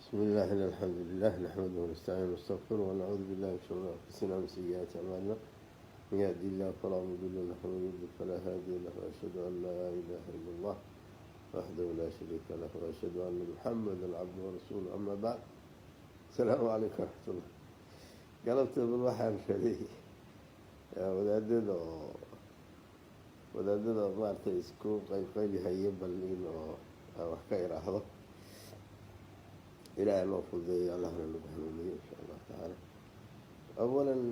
بسم الله الحمد لله نحمده ونستعينه ونستغفره ونعوذ بالله من شرور أنفسنا ومن سيئات أعمالنا من يهدي الله فلا مضل له ومن يضلل فلا هادي له وأشهد أن لا إله إلا الله وحده لا شريك له وأشهد أن محمدا عبده ورسوله أما بعد السلام عليكم ورحمة الله قلبت بالوحي الشريك wadaadada maaragtay isku qaybqaybihaya bal in oo wax ka iraahdo ilaahay loo fududeeyo allahna lagu hanuuniyo insha allah tacaala awalan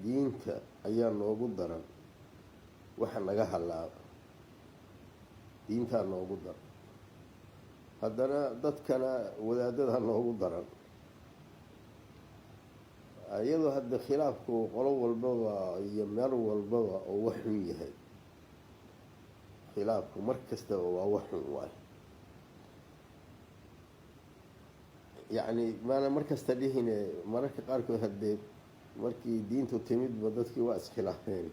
diinta ayaa noogu daran waxa naga halaaba diintaa noogu daran haddana dadkana wadaadada noogu daran iyadoo hadda khilaafku qolo walbaba iyo meel walbaba oo wax xun yahay khilaafku mar kastaba waa wax xun waayo yacni maana mar kasta dhihine mararka qaarkood haddee markii diintu timidba dadkii waa iskhilaafeen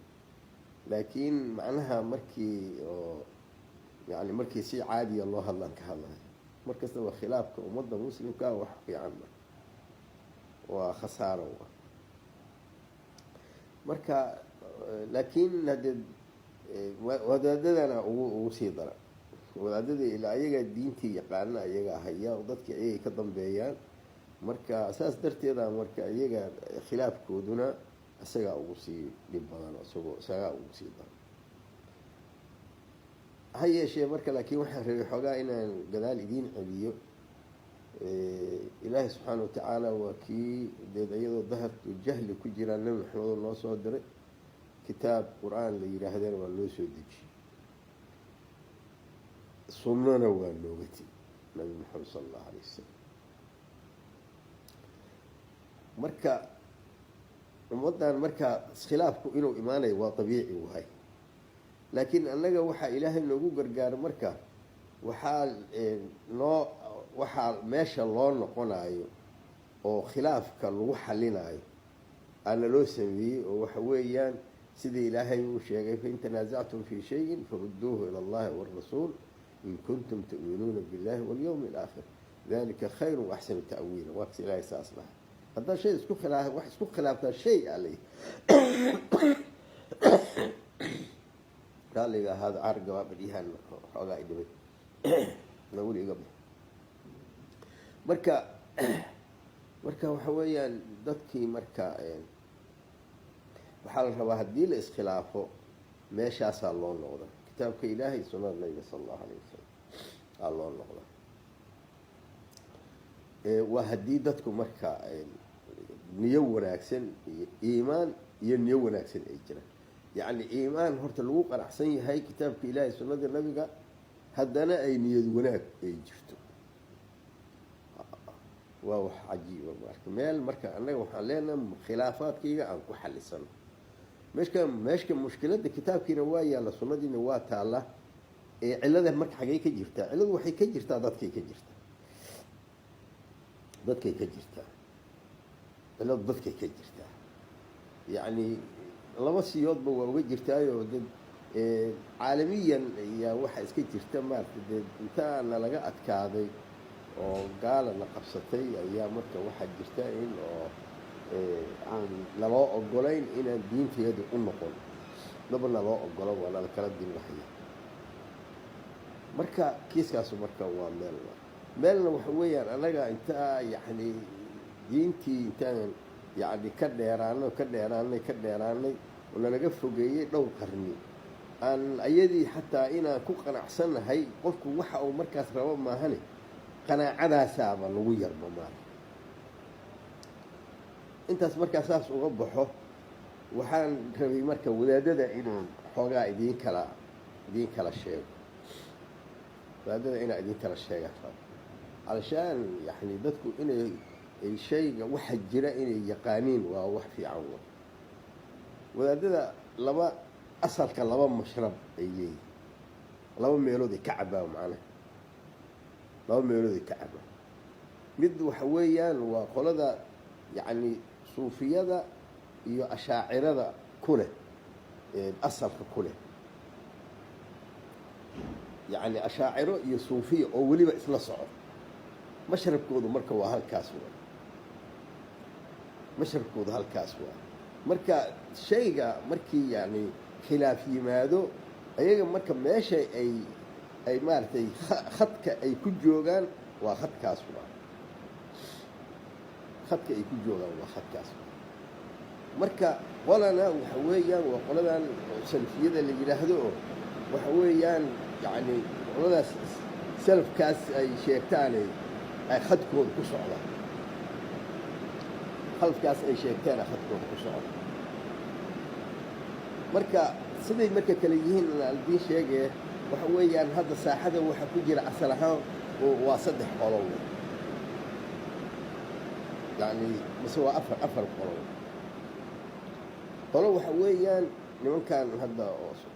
laakiin macnaha markii oo yani markii si caadiya loo hadlaan ka hadlayo mar kastaba khilaafka ummadda muslimkaa wax fiican waa khasaaro marka laakiin haddee wadaadadana ugu sii dara wadaadadii ilaa ayagaa diintii yaqaana ayagaa haya dadkii ayagay ka dambeeyaan marka saas darteeda marka iyaga khilaafkooduna isagaa ugu sii dhib badan isagaa ugu sii daran ha yeeshee marka laakiin waxaan rabay xoogaa inaan gadaal idiin celiyo ilaahay subxaana watacaala waa kii deed iyadoo daharku jahli ku jiraan nabi maxamed noo soo diray kitaab qur-aan la yidhaahdeen waa loo soo dejiyey sunnana waa looga tegi nabi maxamed sala allahu alay wasalam marka ummaddan marka iskhilaafku inuu imaanayo waa dabiici wahay laakiin annaga waxaa ilaahay noogu gargaaro marka waxaa meesha loo noqonayo oo khilaafka lagu xalinayo aana loo sameeyey oo waxa weeyaan sidii ilaahay uu sheegay fain tanaasactum fii shayin farudduuhu ila allahi wاrasuul in kuntum tu'minuuna biاllahi walyawmi alaakhir dalika khayru waaxsanu ta'wiila waa kas ilaahay saas laha haddaad shay wax isku khilaaftaa shay aley raaliga ahaado carga waa badyahaan xoogaa idhibay weli iga marka waxa weeyaan dadkii marka waxaa la rabaa haddii la iskhilaafo meeshaasaa loo noqda kitaabka ilaahay sunnada nabiga sala allahu alayh wasalam aa loo noqda waa haddii dadku marka niyo wanaagsan iyo iimaan iyo niyo wanaagsan ay jiraan yacni iimaan horta lagu qanacsan yahay kitaabka ilaahay sunnada nabiga haddana ay niyad wanaag ay jirto waa wax cajiiba marka meel marka annaga waxaan leenahay khilaafaadkayga aan ku xalisano meeshka mushkiladda kitaabkiina waa yaalla sunnadiina waa taalla cilada marka xagey ka jirtaa ciladu waxay ka jirtaa dadkay ka jirtaa ciladu dadkay ka jirtaa yacni laba siyoodba waa uga jirtaayo dad caalamiyan ayaa waxaa iska jirta maarata dee intaana laga adkaaday oo gaalana qabsatay ayaa marka waxaa jirta in oo aan naloo ogolayn inaan diinteedu u noqon daba naloo ogolo waa nala kala dinlahaya marka kiiskaasu marka waa meelna waxa weeyaan annaga intaa yacni diintii intaan yacni ka dheeraanay oo nalaga fogeeyey dhowr qarni aan ayadii xataa inaan ku qanacsannahay qofku waxa uu markaas rabo maahane qanaacadaasaaba lagu yarba maala intaas markaa saas uga baxo waxaan rabay marka wadaadada inaan xoogaa idiin kala sheego wadaadada inaan idiin kala sheega rabo alshaan yani dadku inay shayga waxa jira inay yaqaaniin waa wax fiican wa wadaadada asalka laba mashrab ay leeyihin laba meelood ay ka cabaan macnaha laba meelooday ka cabaan mid waxa weeyaan waa qolada yacni suufiyada iyo ashaacirada ku leh asalka ku leh yacni ashaaciro iyo suufiya oo weliba isla socdo mashrabkoodu marka waa halkaas waa mashrabkoodu halkaas waa marka shayga markii yani khilaaf yimaado ayaga marka meesha ay maaragtay khadka ay ku joogaan waa khadkaas waa khadka ay ku joogaan waa khadkaas marka qolana waxa weeyaan waa qoladan salafiyada la yidhaahdo oo waxa weeyaan yani qoladaas salafkaas ay sheegtaane ay khadkooda ku socdaan khalafkaas ay sheegtaan ay khadkooda ku socdaan marka siday marka kale yihiin aldiin sheegee waxa weeyaan hadda saaxada waxa ku jira asal ahaan waa 3 qolo yani mise waa afar qolo waxa weeyaan nimankan hadda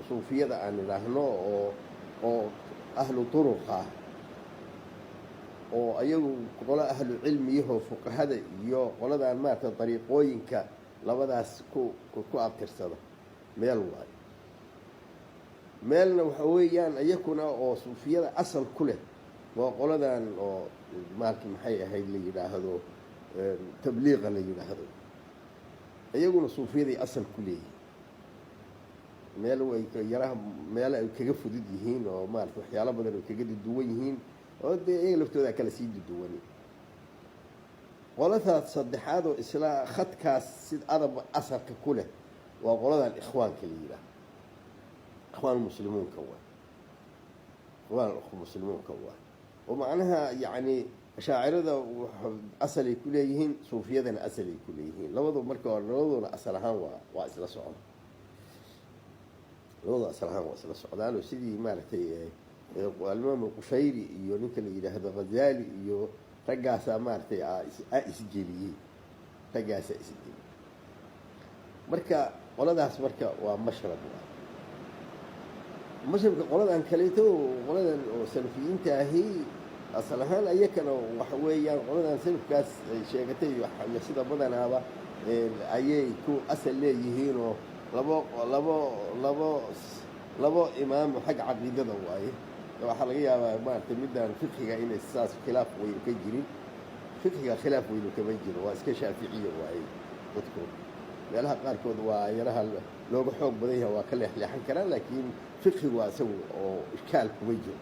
suufiyada aan idhaahno oo ahlu turuqa oo ayagu qolo ahlu cilmiyaho fuqahada iyo qoladan maaragtay dariiqooyinka labadaas ku abtirsada meel waayo meelna waxa weeyaan iyakuna oo suufiyada asal ku leh waa qoladan oo maalki maxay ahayd la yidhaahdo tabliiqa la yidhaahdo iyaguna suufiyaday asal ku leeyihiin meel way yaraha meel ay kaga fudud yihiin oo maaragtay waxyaalo badan oo kaga duwan yihiin oo dee iyaga laftooda kala sii duwan qoladaas saddexaad oo isla khadkaas sid adab asalka ku leh waa qoladan ikhwaanka la yidhaahdo ikhwaan muslimuunka waa ikhwaan muslimuunka waa oo macnaha yacni ashaacirada asalay ku leeyihiin suufiyadana asalay ku leeyihiin labadu marka labaduna asal ahaan waa isla socda labadu asal ahaan waa isla socdaan oo sidii maaragtay alimaam alqushayri iyo ninka la yidhaahdo ghazali iyo raggaasaa maaragtay isjeliyey raggaasaa isjeliyey marka qoladaas marka waa mashrab mashrabka qoladan kaleeto qoladan oo salafiyiinta ahi asal ahaan ayakana waxa weeyaan qoladan salafkaas ay sheegatay sida badanaaba ayay ku asal leeyihiinoo labo imaam xagga caqiidada waaye waxaa laga yaabaa maaragtay midaan fiqhiga inay saas khilaaf weynu ka jirin fiqhiga khilaaf weynu kama jiro waa iska shaaficiya waaye dadku meelaha qaarkood waa yaraha looga xoog badan yahay waa ka leexleexan karaan laakiin fiqhigu waa isagu oo ishkaal kuma jiro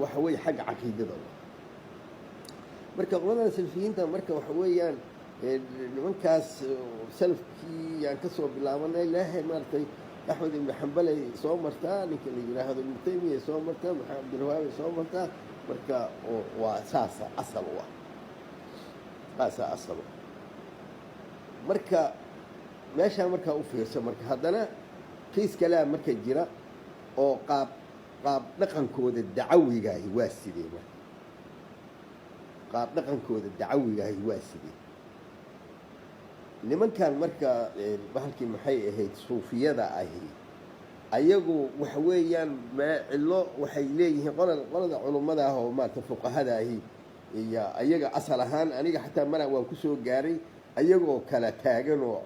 waxa weeye xagga caqiidada marka qoladan salafiyiinta marka waxa weeyaan nimankaas salafkii aan kasoo bilaabanay ilaahay maaragtay axmed ibn xambalay soo martaa ninka la yidhaahdo ibnu taymiya soo martaa maxamed abdilwahaab soo martaa marka waa saasa asal u ah saasa asal u marka meeshaa markaa u fiirso marka haddana qiis kalea marka jira oo qaab dhaqankooda dacawigaahi waa sidee marka qaab dhaqankooda dacawigaahi waa sidee nimankan marka bahalkii maxay ahayd suufiyada ahi ayagu waxa weeyaan cillo waxay leeyihiin qolada culummada ah oo maarata fuqahada ahi iyo ayaga asal ahaan aniga xataa mana waan ku soo gaaray ayagoo kala taagan oo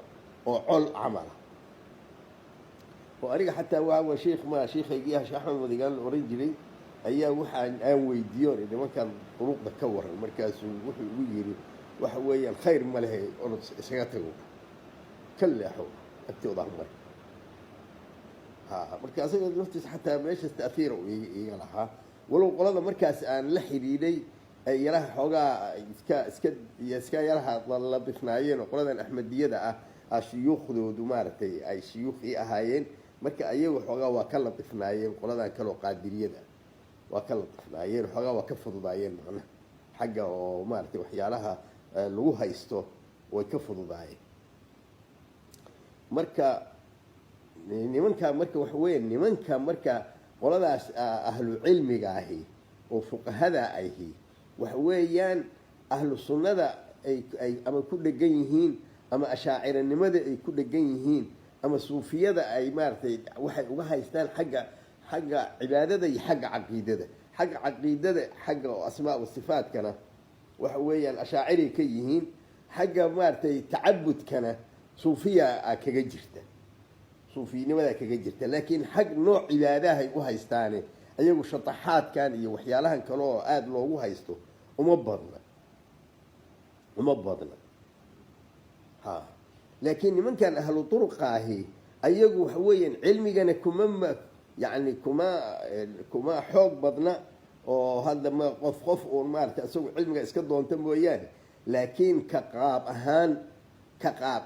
col camala oo aniga xataa waa sheekhaygii ah sheekh axmed madigaan la oran jiray ayaa aan weydiiyo nimankan duruuqda ka waran markaasuu wuxuu igu yidhi waxa weeyaan khayr ma lehe orod isaga tago ka leexo agtooda mar marka asaga laftiisa xataa meeshaas ta'hiira iga lahaa walow qolada markaas aan la xidhiidhay ay yaraha xoogaa iska yaraha la bifnaayeen oo qoladan axmediyada ah shuyuukhdoodu maaragtay ay shuyuukhii ahaayeen marka ayagu xoogaa waa ka latifnaayeen qoladan kaloo qaadiriyada waa ka latifnaayeen xoogaa waa ka fududaayeen macnaha xagga oo maaragtay waxyaalaha lagu haysto way ka fududaayeen marka nimanka marka waxa weeye nimanka marka qoladaas ahlu cilmiga ahi oo fuqahada ahi waxa weeyaan ahlu sunnada ay ama ku dhegan yihiin ama ashaaciranimada ay ku dhegan yihiin ama suufiyada ay maaragtay waxay uga haystaan xagga cibaadada iyo xagga caqiidada xagga asmaa wa sifaatkana waxa weeyaan ashaaciray ka yihiin xagga maaragtay tacabudkana suufiya kaga jirta suufinimada kaga jirta laakiin xag nooc cibaadahay u haystaane ayagu shataxaadkan iyo waxyaalahan kale oo aada loogu haysto uma badna uma badna ha laakiin nimankan ahlu turuqaahi ayagu waxa weeyaan cilmigana يعني كما xoog badna oo hadda ma qof oo maartay asagu cilmiga iska doonta mooyaan laakiin ka qaab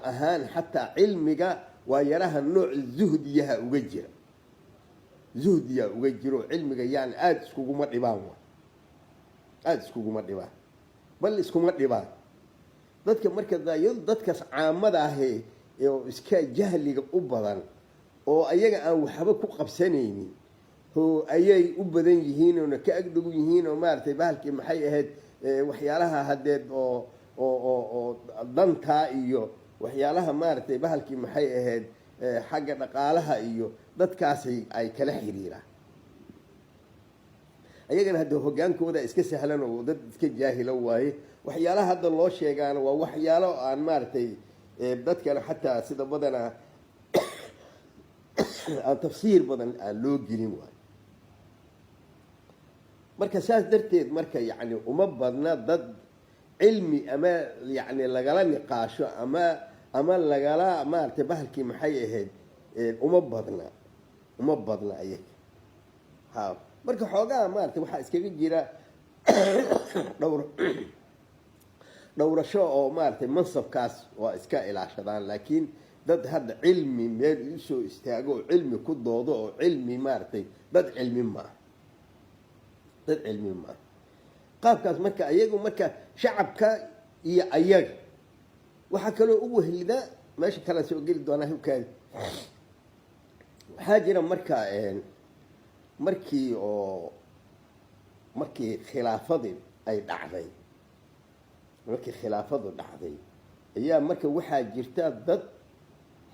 ahaan hatta cilmiga waa yaraha nooc zuhdiyaha uga jiro cilmiga yani aad iskuguma dhibaan bal iskuma dhibaan dadka marka dadkaas caamada ah ee iska jahliga u badan oo ayaga aan waxba ku qabsanaynin oo ayay u badan yihiin oo ka agdhow yihiin oo maartay bahalkii maxay ahayd waxyaalaha hadeed oo danta iyo waxyaalaha maartay bahalkii maxay ahayd xagga dhaqaalaha iyo dadkaas ay kala xiriiraan ayagana hadda hogaankooda iska sahlan oo dad iska jaahila waaye waxyaalaha hadda loo sheegaana waa waxyaalo aan maartay dadkana xataa sida badana aan tafsiir badan aan loo gelin waayo marka saas darteed marka yani uma badna dad cilmi ama yani lagala niqaasho ama lagala maartay bahalkii maxay ahayd uma badna ayaga ha marka xoogaa maartay waxaa iskaga jira dhowrasho oo maartay mansabkaas waa iska ilaashadaan laakiin dad hadda cilmi meel usoo istaago oo cilmi ku doodo oo cilmi maartay dad cilmi maaha qaabkaas marka ayagu marka shacabka iyo ayaga waxaa kaloo u wehlida meesha kala soo geli doonaa hubkaadi waxaa jira marka markii khilaafadii ay dhacday ayaa marka waxaa jirta dad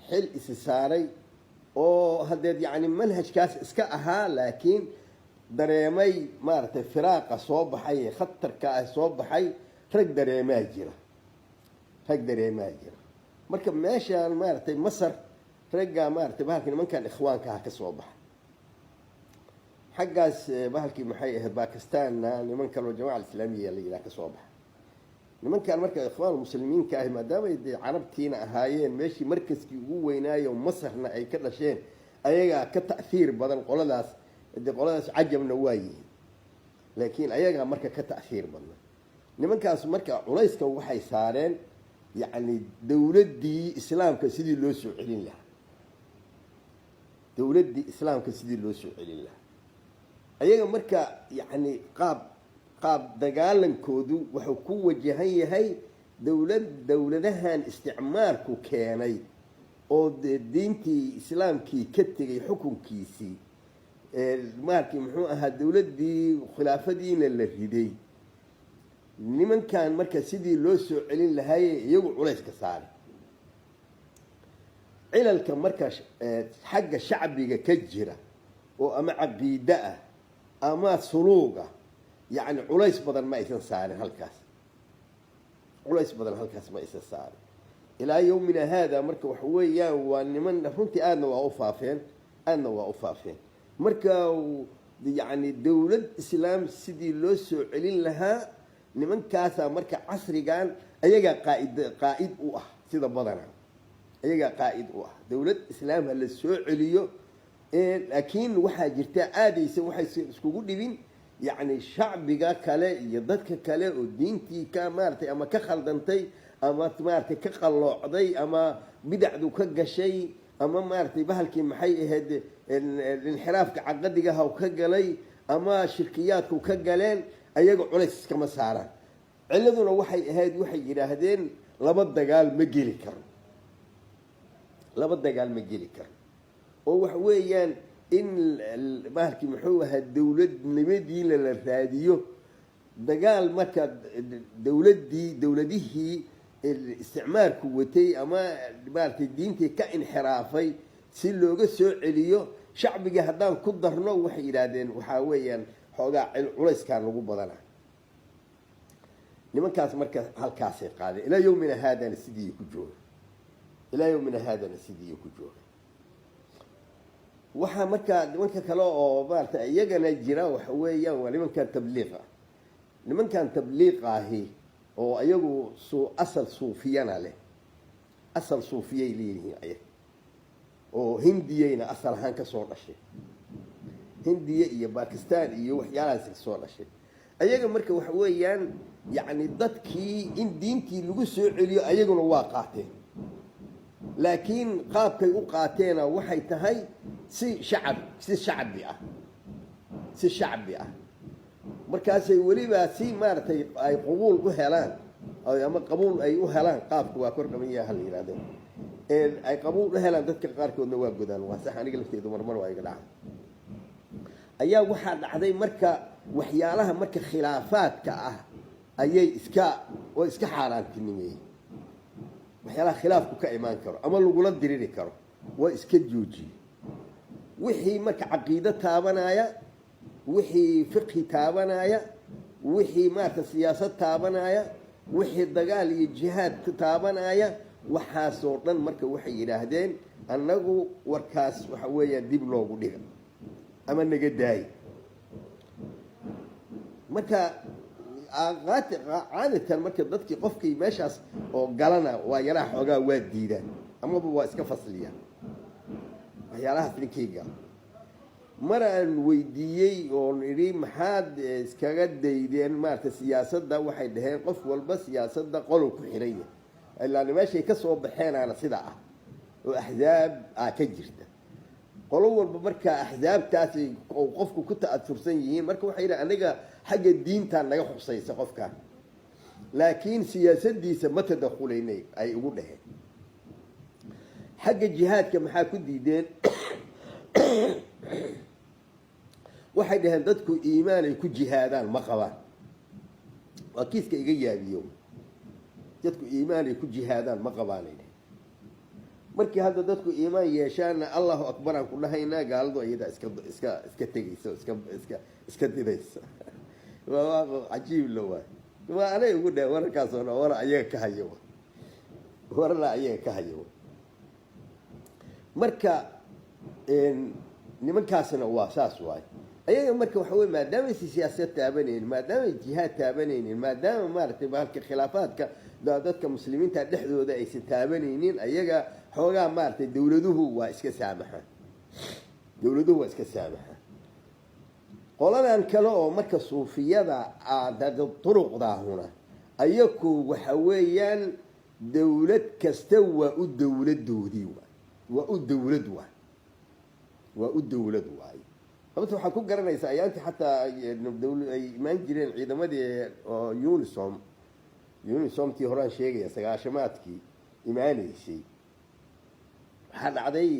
xil isi saaray oo hadeed yani manhajkaas iska ahaa laakiin dareemay maaragtay firaaqa soo baxay ee khatarka ah soo baxay rag dareemaa jira marka meeshaan maaragtay masar raggaa maaragtay bahalkii nimankan ikhwaanka ah ka soo baxay xaggaas bahalkii maxay ahayd bakistaanna niman kaloo jamaca islaamiya la yidhaha ka soo baxay nimankan marka ikhwaan muslimiinka ah maadaama ay carabtiina ahaayeen meeshii markaskii ugu weynaayo masarna ay ka dhasheen ayagaa ka ta'hiir badan qoladaas cajabna waa yihiin laakiin ayagaa marka ka ta'hiir badna nimankaas marka culayska waxay saareen yani dowladdii islaamka sidii loo soo celin lahaa ayaga marka yani qaab dagaalankoodu wuxuu ku wajahan yahay dowladahan isticmaalku keenay oo diintii islaamkii ka tegay xukunkiisii maarkii muxuu ahaa dowladdii khilaafadiina la riday nimankan marka sidii loo soo celin lahaaye iyagu culayska saaray cilalka marka xagga shacbiga ka jira oo ama caqiide ah ama suluuga yani culays badan ma aysan saarin halkaas ma aysan saarin ilaa yowmina haada marka waxa weeyaan waa niman runtii aadna waa u faafeen marka yani dowlad islaam sidii loo soo celin lahaa nimankaasaa marka casrigan ayagaa qaa'id u ah sida badana ayagaa qaa'id u ah dowlad islaam ha la soo celiyo laakiin waxaa jirta aadaysa waxay iskugu dhibin yani shacbiga kale iyo dadka kale oo diintii ka maaratay ama ka khaldantay ama maaratay ka qalloocday ama bidacdu ka gashay ama maaratay bahalkii maxay ahayd inxiraafka caqadigaha ka galay ama shirkiyaadku ka galeen ayaga culays iskama saaraan ciladuna waxay ahayd waxay yidhaahdeen laba dagaal ma geli karo oo waxa weeyaan in bahalkii muxuu ahaa dowladnimadiina la raadiyo dagaal marka dowladihii isticmaalku watay ama maaratay diintii ka inxiraafay si looga soo celiyo shacbigii haddaan ku darno waxay yidhaahdeen waxaa weeyaan xoogaa culayskaan lagu badana nimankaas marka halkaasay qaadeen ilaa yowmina haadana sidii ku jooga waxaa markaa nimanka kale oo maarata iyagana jira waxa weeyaan waa nimankan tabliiqa nimankan tabliiqaahi oo ayagu asal suufiyana leh asal suufiyay leeyihiin ayag oo hindiyayna asal ahaan ka soo dhashay hindiya iyo bakistan iyo waxyaalahaas ka soo dhashay ayaga marka waxa weeyaan yacni dadkii in diintii lagu soo celiyo ayaguna waa qaateen laakiin qaabkay u qaateena waxay tahay si shacbi ah markaasay weliba si maaragtay ay qabuul u helaan ama qabuul ay u helaan qaabka waa kor qaban yaha la yidhahdo ay qabuul u helaan dadka qaarkoodna waa godaan waa sax aniga lafteedu marmar waa iga dhacay ayaa waxaa dhacday marka waxyaalaha marka khilaafaadka ah ayay iska xaaraantinimeeyey waxyaalaha khilaafku ka imaan karo ama lagula diriri karo waa iska joojiyey wixii marka caqiido taabanaya wixii fiqhi taabanaya wixii maarata siyaasad taabanaya wixii dagaal iyo jihaad taabanaya waxaasoo dhan marka waxay yidhaahdeen annagu warkaas waxa weeyaan dib loogu dhiga ama naga daayi marka caadatan marka dadkii qofkii meeshaas oo galana waa yaraha xoogaa waa diidaan amaba waa iska fasliyaan waxyaalahaas ninkii gala mar aan weydiiyey oon idhi maxaad iskaga daydeen maarata siyaasadda waxay dhaheen qof walba siyaasadda qolow ku xiran yahay ilaana meeshay ka soo baxeenaana sida ah oo axzaab ka jirta qolo walba marka axzaabtaasi oo qofku ku ta'asursan yihiin marka waxay yidhaha aniga xagga diintaa naga khusaysa qofkaan laakiin siyaasadiisa ma tadakhulaynay ay ugu dhaheen xagga jihaadka maxaa ku diideen waxay dhaheen dadku iimaanay ku jihaadaan ma qabaan waa kiiska iga yaabiyo dadku iimaanay ku jihaadaan ma qabaanay dhaheen markii hadda dadku iimaan yeeshaana allahu akbar aan ku dhahaynaa gaaladu ayadaa iska tegaysa iska didaysa cajiib la waay waa anay ugu dhaheen wararkaasoo dhan wara ayaga ka hayo warana ayaga ka hayo marka nimankaasna waa saas waay ayaga marka waxa wey maadaamaaysa siyaasad taabanaynin maadaamay jihaad taabanaynin maadaama maaragtay bahalka khilaafaadka dadka muslimiinta dhexdooda aysan taabanaynin ayaga xoogaa maaragtay dawladuhu waa iska saamaxaan qoladan kale oo marka suufiyada turuqdaahuna ayaku waxa weeyaan dawlad kasta waa u dawladoodii waa u dawlad waay sababta waxaad ku garanaysaa ayaantii xataa ay imaan jireen ciidamadii unisomtii horaan sheegaya sagaashamaadkii imaanaysay waxaa dhacday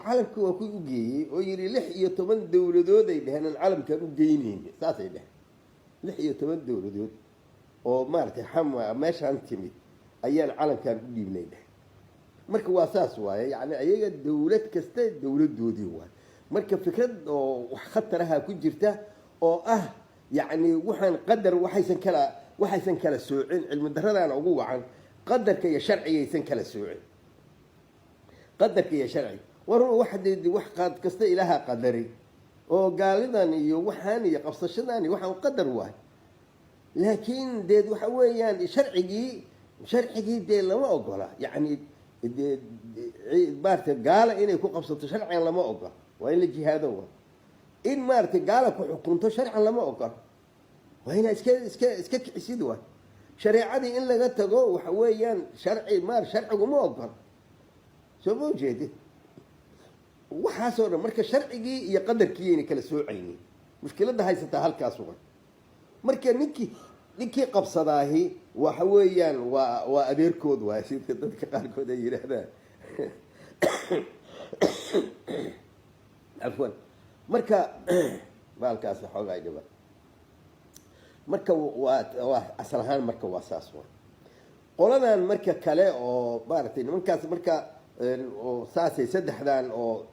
calamka waa ku u geeyey oo yidhi 16 dawladood ay dheheen aan calamkaan u geynayni saasay dheheen 16 dawladood oo maaragtay meeshaan timid ayaan calamkaan u dhiibnay dheh marka waa saas waaye yani ayaga dawlad kasta dawladoodii waay marka fikrad oo wax khataraha ku jirta oo ah yani waxaan qadar waxaysan kala soocin cilmi daradaana ugu wacan qadarka iyo sharcigaysan kala soocin qadarka iyo sharciga war wax kasta ilaaha qadari oo gaalidan iyo waxaan iyo qabsashadan iyo waxaan qadar waay laakiin deed waxa weeyaan sharcigii dee lama ogola yani maarata gaala inay ku qabsato sharcigan lama ogola waa in la jihaado wa in maaragtay gaala ku xukunto sharcan lama ogola waa inaa iska kicisid waay shareecadii in laga tago waxa weeyaan sharcigu ma ogola soo ma ujeedid waxaasoo dhan marka sharcigii iyo qadarkiiyayna kala soocaynin mushkiladda haysataa halkaas uga marka ninkii qabsadaahi waxa weeyaan waa adeerkood waay sida dadka qaarkood ay yidhaahdaan afwan marka baalkaas xoogaa dhiba marka waa asal ahaan marka waa saas wa qoladan marka kale oo maaragtay nimankaas marka oo saasay saddexdan oo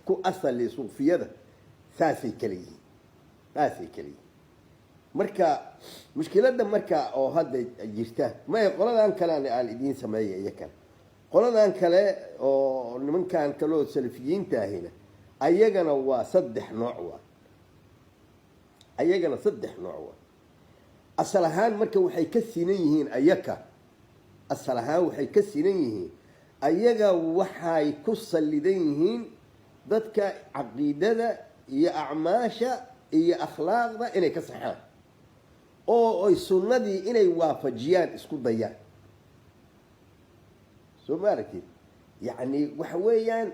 ku asali suufiyada saasay kala yihiin marka mushkiladda marka oo hadda jirta may qoladan kale aan idiin sameeya iyo kale qoladan kale oo nimankan kale oo salafiyiinta ahina ayagana waa 3 nooc waa ayagana saddex nooc waa asal ahaan marka waxay ka sinan yihiin ayaka asal ahaan waxay ka sinan yihiin ayaga waxay ku salidan yihiin dadka caqiidada iyo acmaasha iyo akhlaaqda inay ka saxaan oo ay sunnadii inay waafajiyaan isku dayaan soo maaragtid yacni waxa weeyaan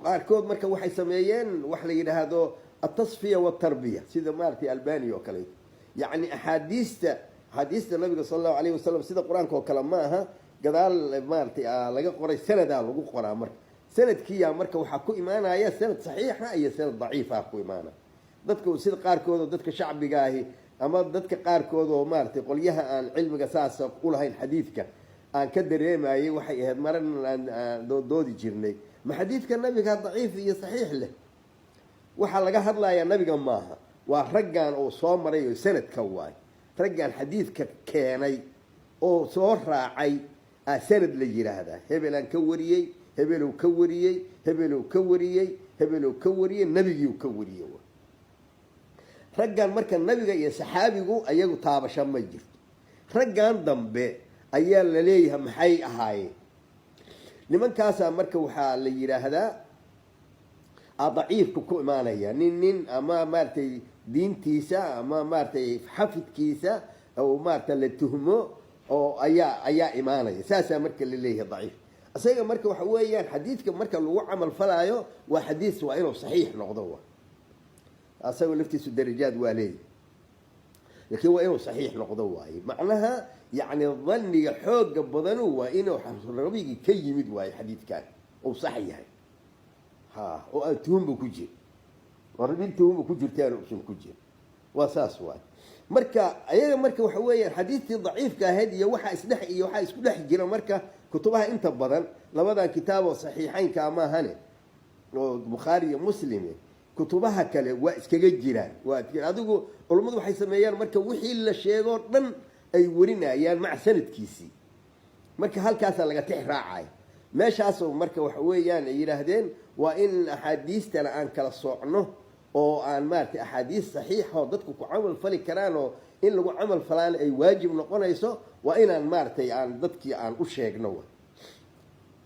qaarkood marka waxay sameeyeen wax la yidhaahdo atasfiya waltarbiya sida maaragtay albani oo kaleeto yacni axaadiista nabiga sala allahu alayhi wasalam sida qur-aanka oo kale ma aha gadaal maaragtay laga qoray sanadaa lagu qoraa marka sanadkiiyaa marka waxaa ku imaanaya sanad saxiixa iyo sanad daciifa ku imaanaya dadka sida qaarkood oo dadka shacbiga ahi ama dadka qaarkood oo maaragtay qolyaha aan cilmiga saasa u lahayn xadiidka aan ka dareemayay waxay ahayd maran aan doodi jirnay ma xadiidka nabiga daciif iyo saxiix leh waxaa laga hadlayaa nabiga maaha waa raggan oo soo maray oo sanadka waay raggan xadiidka keenay oo soo raacay sanad la yiraahdaa hebelaan ka wariyey hebelow ka wariyey hebelow ka wariyey hebelow ka wariyey nabigiiu ka wariyey raggan marka nabiga iyo saxaabigu ayagu taabasho ma jirto raggan dambe ayaa la leeyahay maxay ahaayeen nimankaasaa marka waxaa la yidhaahdaa daciifka ku imaanaya nin ama maaragtay diintiisa ama maaragtay xafidkiisa oo maaragtay la tuhmo oo ayaa imaanaya saasaa marka la leeyahay daciif isaga marka waxa weeyaan xadiidka marka lagu camal falaayo waa xadiis waa inuu saxiix noqdo asagoo laftiisu darajaad waa leeyahay laakiin waa inuu saxiix noqdo waaye macnaha yacni dhanniga xooga badanu waa inuu nabigii ka yimid waaye xadiidkan uu sax yahay oo aan tuhumba ku jir warrin tuhumba ku jirtaan usan ku jir waa saas waaye marka ayaga marka waxa weeyaan xadiidtii daciifka ahayd iyo waxaa isku dhex jira marka kutubaha inta badan labadan kitaab oo saxiixaynka maahane oo bukhaari iyo muslime kutubaha kale waa iskaga jiraan adigu culummadu waxay sameeyaan marka wixii la sheegoo dhan ay warinayaan maca sanadkiisii marka halkaasaa laga tix raacaya meeshaasoo marka waxa weeyaan ay yidhaahdeen waa in axaadiistana aan kala soocno oo aan maaragtay axaadiis saxiixoo dadku ku camal fali karaan oo in lagu camal falaana ay waajib noqonayso waa inaan maaragtay aan dadkii aan u sheegno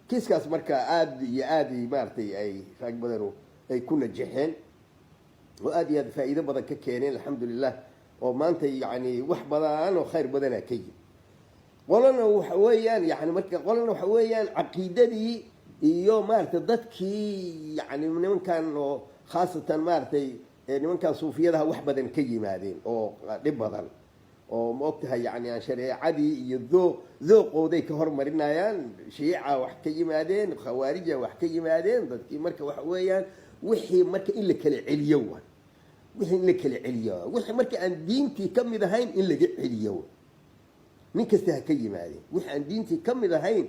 kiiskaas marka aada iyo aada maaragtay ay raag badanu ay ku najaxeen oo aada iyo aad faa'iido badan ka keeneen alxamdulilah oo maanta yacni wax badan oo khayr badanaa ka yimi qolana waxa weeyaan yani marka qolana waxa weeyaan caqiidadii iyo maaragtay dadkii yani nimankan oo khaasatan maaragtay nimankan suufiyadaha wax badan ka yimaadeen oo dhib badan oo ma ogtahay yani aan shareecadii iyo dooqooday ka hormarinayaan shiica wax ka yimaadeen khawaarija wax ka yimaadeen dadkii marka waxa weeyaan wixii marka in la kala celiyo waa wixii in la kala celiyo wixii marka aan diintii ka mid ahayn in laga celiyo nin kasta ha ka yimaadeen wixii aan diintii ka mid ahayn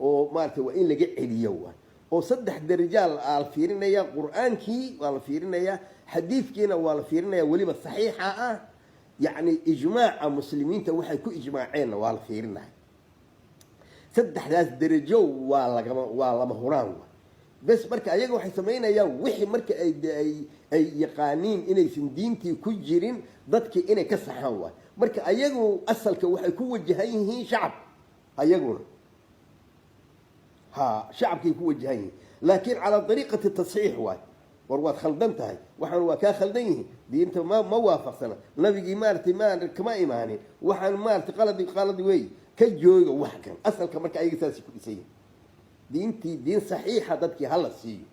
oo maaragtay waa in laga celiyo waa oo saddex darajaal la fiirinaya qur-aankii waa la fiirinaya xadiidkiina waa la fiirinaya weliba saxiixa ah yacni ijmaaca muslimiinta waxay ku ijmaaceenna waa la fiirinaya saddexdaas darajo waa lama huraan bes marka ayaga waxay samaynayaan wixii marka ay yaqaaniin inaysan diintii ku jirin dadkii inay ka saxaan waay marka ayagu asalka waxay ku wajahan yihiin shacab ayaguna shacabkay ku wajahan yihiin laakiin calaa dariiqati tasxiix waay war waad khaldan tahay waxaan waa kaa khaldan yihiin diinta ma waafaqsana nabigii maaragtay kama imaanin waxaan maaragtay qaladi wey ka jooga wax kan asalka marka ayaga saasay ku dhisan yihin diintii diin saxiixa dadkii hala siiyo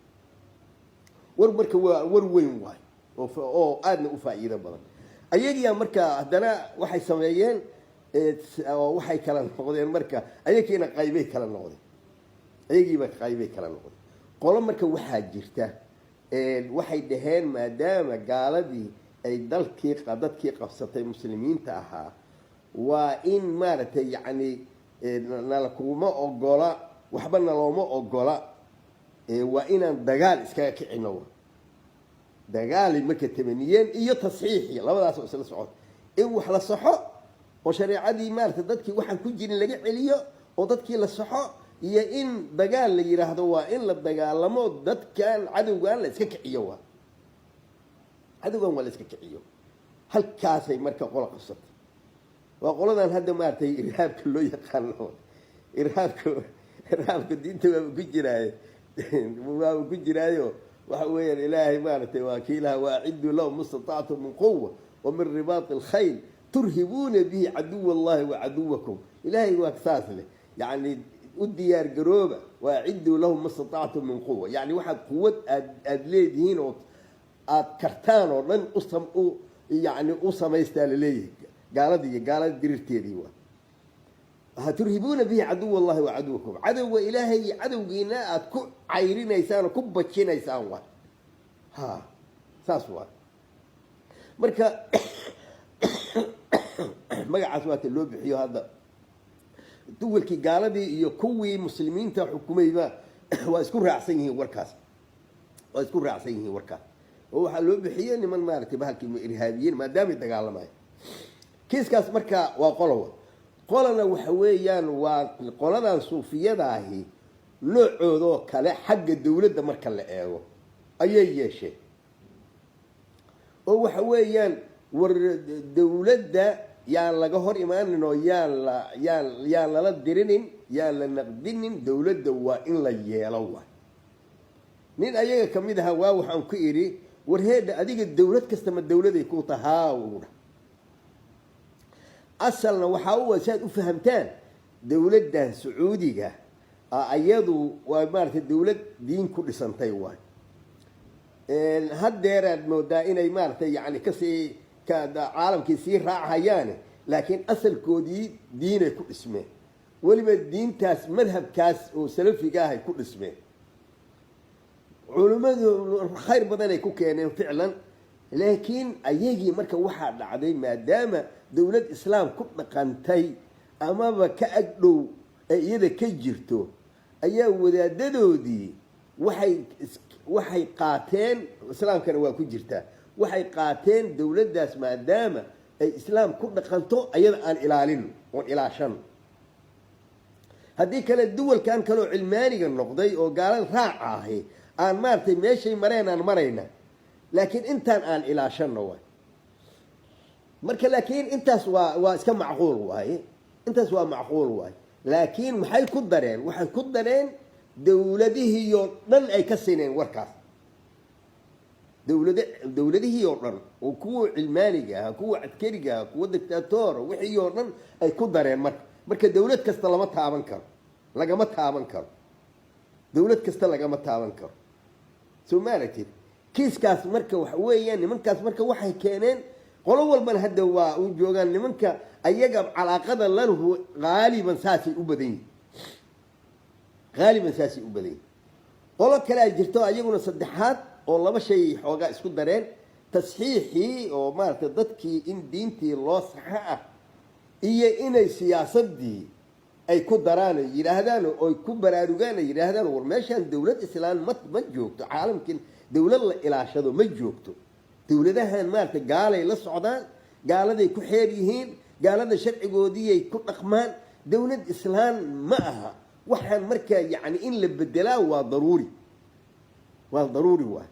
war marka waa war weyn waay oo aadna u faa'iido badan ayagiyaa marka haddana waxay sameeyeen waxay kala noqdeen marka ayagiina qaybay kala noqdeen ayagiiba qaybay kala noqdeen qolo marka waxaa jirta waxay dhaheen maadaama gaaladii ay dadkii qabsatay muslimiinta ahaa waa in maaragtay yacni nalakuma ogola waxba nalooma ogola waa inaan dagaal iskaga kicino dagaalay marka tamaniyeen iyo tasxiixi labadaas oo isla socod in wax la saxo oo shareecadii maaragtay dadkii waxaan ku jirin laga celiyo oo dadkii la saxo iyo in dagaal la yidhaahdo waa in la dagaalamo dadkan cadowgan la iska kiciyo cadowgan waa la iska kiciyo halkaasay marka qola qabsatay waa qoladan hadda maaragtay irhaabka loo yaqaano irhaabka diinta waaba ku jiraayo waxa weeyaan ilaahay maaragtay waa kii ilaha waaciduu lahum mastatactum min quwa wa min ribaati alkhayl turhibuuna bihi caduwa allahi wa caduwakum ilaahay waa saas leh yani u diyaar garooba waaciduu lahum mastatactum min quwa yani waxaad quwad aad leedihiin oo aad kartaan oo dhan yani u samaystaa laleeyahay gaalada dirirteedii waa turhibuuna bihi caduwa allahi wa caduwakum cadowga ilaahay iyo cadowgiina aad ku cayrinaysaan oo ku bajinaysaan waa saas waa marka magacaas waata loo bixiyo hadda duwalkii gaaladii iyo kuwii muslimiinta xukumayba waa isku raacsan yihiin warkaas oo waxaa loo bixiyey niman maaragtay bahalkii irhaabiyiin maadaamay dagaalamayan kiiskaas marka waa qolana waxa weeyaan waa qoladan suufiyada ahi noocoodoo kale xagga dawladda marka la eego ayay yeesheen oo waxa weeyaan war dawladda yaan laga hor imaanin oo yaan lala dirinin yaan la naqdinin dawladda waa in la yeelo waay nin ayaga kamid ahaa waa waxaan ku idhi war heedha adiga dawlad kasta ma dawladay ku tahaa ugu dha asalna waxaa u si aad u fahamtaan dawladdan sacuudiga ayadu waa maaragtay dawlad diin ku dhisantay waay haddeeraad moodaa inay maaragtay yani kasii caalamkii sii raachayaane laakiin asalkoodii diinay ku dhismeen weliba diintaas madhabkaas oo salafiga ahay ku dhismeen culimmadu khayr badanay ku keeneen ficlan laakiin ayagii marka waxaa dhacday maadaama dawlad islaam ku dhaqantay amaba ka agdhow ee iyada ka jirto ayaa wadaadadoodii waxay qaateen islaamkana waa ku jirtaa waxay qaateen dawladdaas maadaama ay islaam ku dhaqanto ayada aan ilaalino oon ilaashano haddii kale duwalkan kaleoo cilmaaniga noqday oo gaalada raaca ahi aan maaragtay meeshay mareen aan marayna laakiin intaan aan ilaashano waay marka laakiin intaas waa iska macquul waaye intaas waa macquul waaye laakiin maxay ku dareen waxay ku dareen dawladihii oo dhan ay ka sineen warkaas dawladihii oo dhan oo kuwa cilmaaniga aha kuwa cadkariga aha kuwa dictatora wixii oo dhan ay ku dareen marka dawlad kasta lagama taaban karo dawlad kasta lagama taaban karo soo ma aragtid kiiskaas marka waxa weeyaan nimankaas marka waxay keeneen qolo walbana hadda waa u joogaan nimanka ayaga calaaqada lalahu qaaliban saasay u badan yihiin qolo kalea jirto ayaguna saddexaad oo laba shay xoogaa isku dareen tasxiixii oo maaragtay dadkii in diintii loo saxo ah iyo inay siyaasadii ay ku daraan ay yidhaahdaan oo ay ku baraarugaan ay yidhaahdaan war meeshaan dawlad islaam ma joogto caalamkii dawlad la ilaashado ma joogto dawladahan maaragtay gaalay la socdaan gaaladay ku xeer yihiin gaalada sharcigoodiiay ku dhaqmaan dawlad islaam ma aha waxaan markaa yani in la bedelaa waa daruuri waay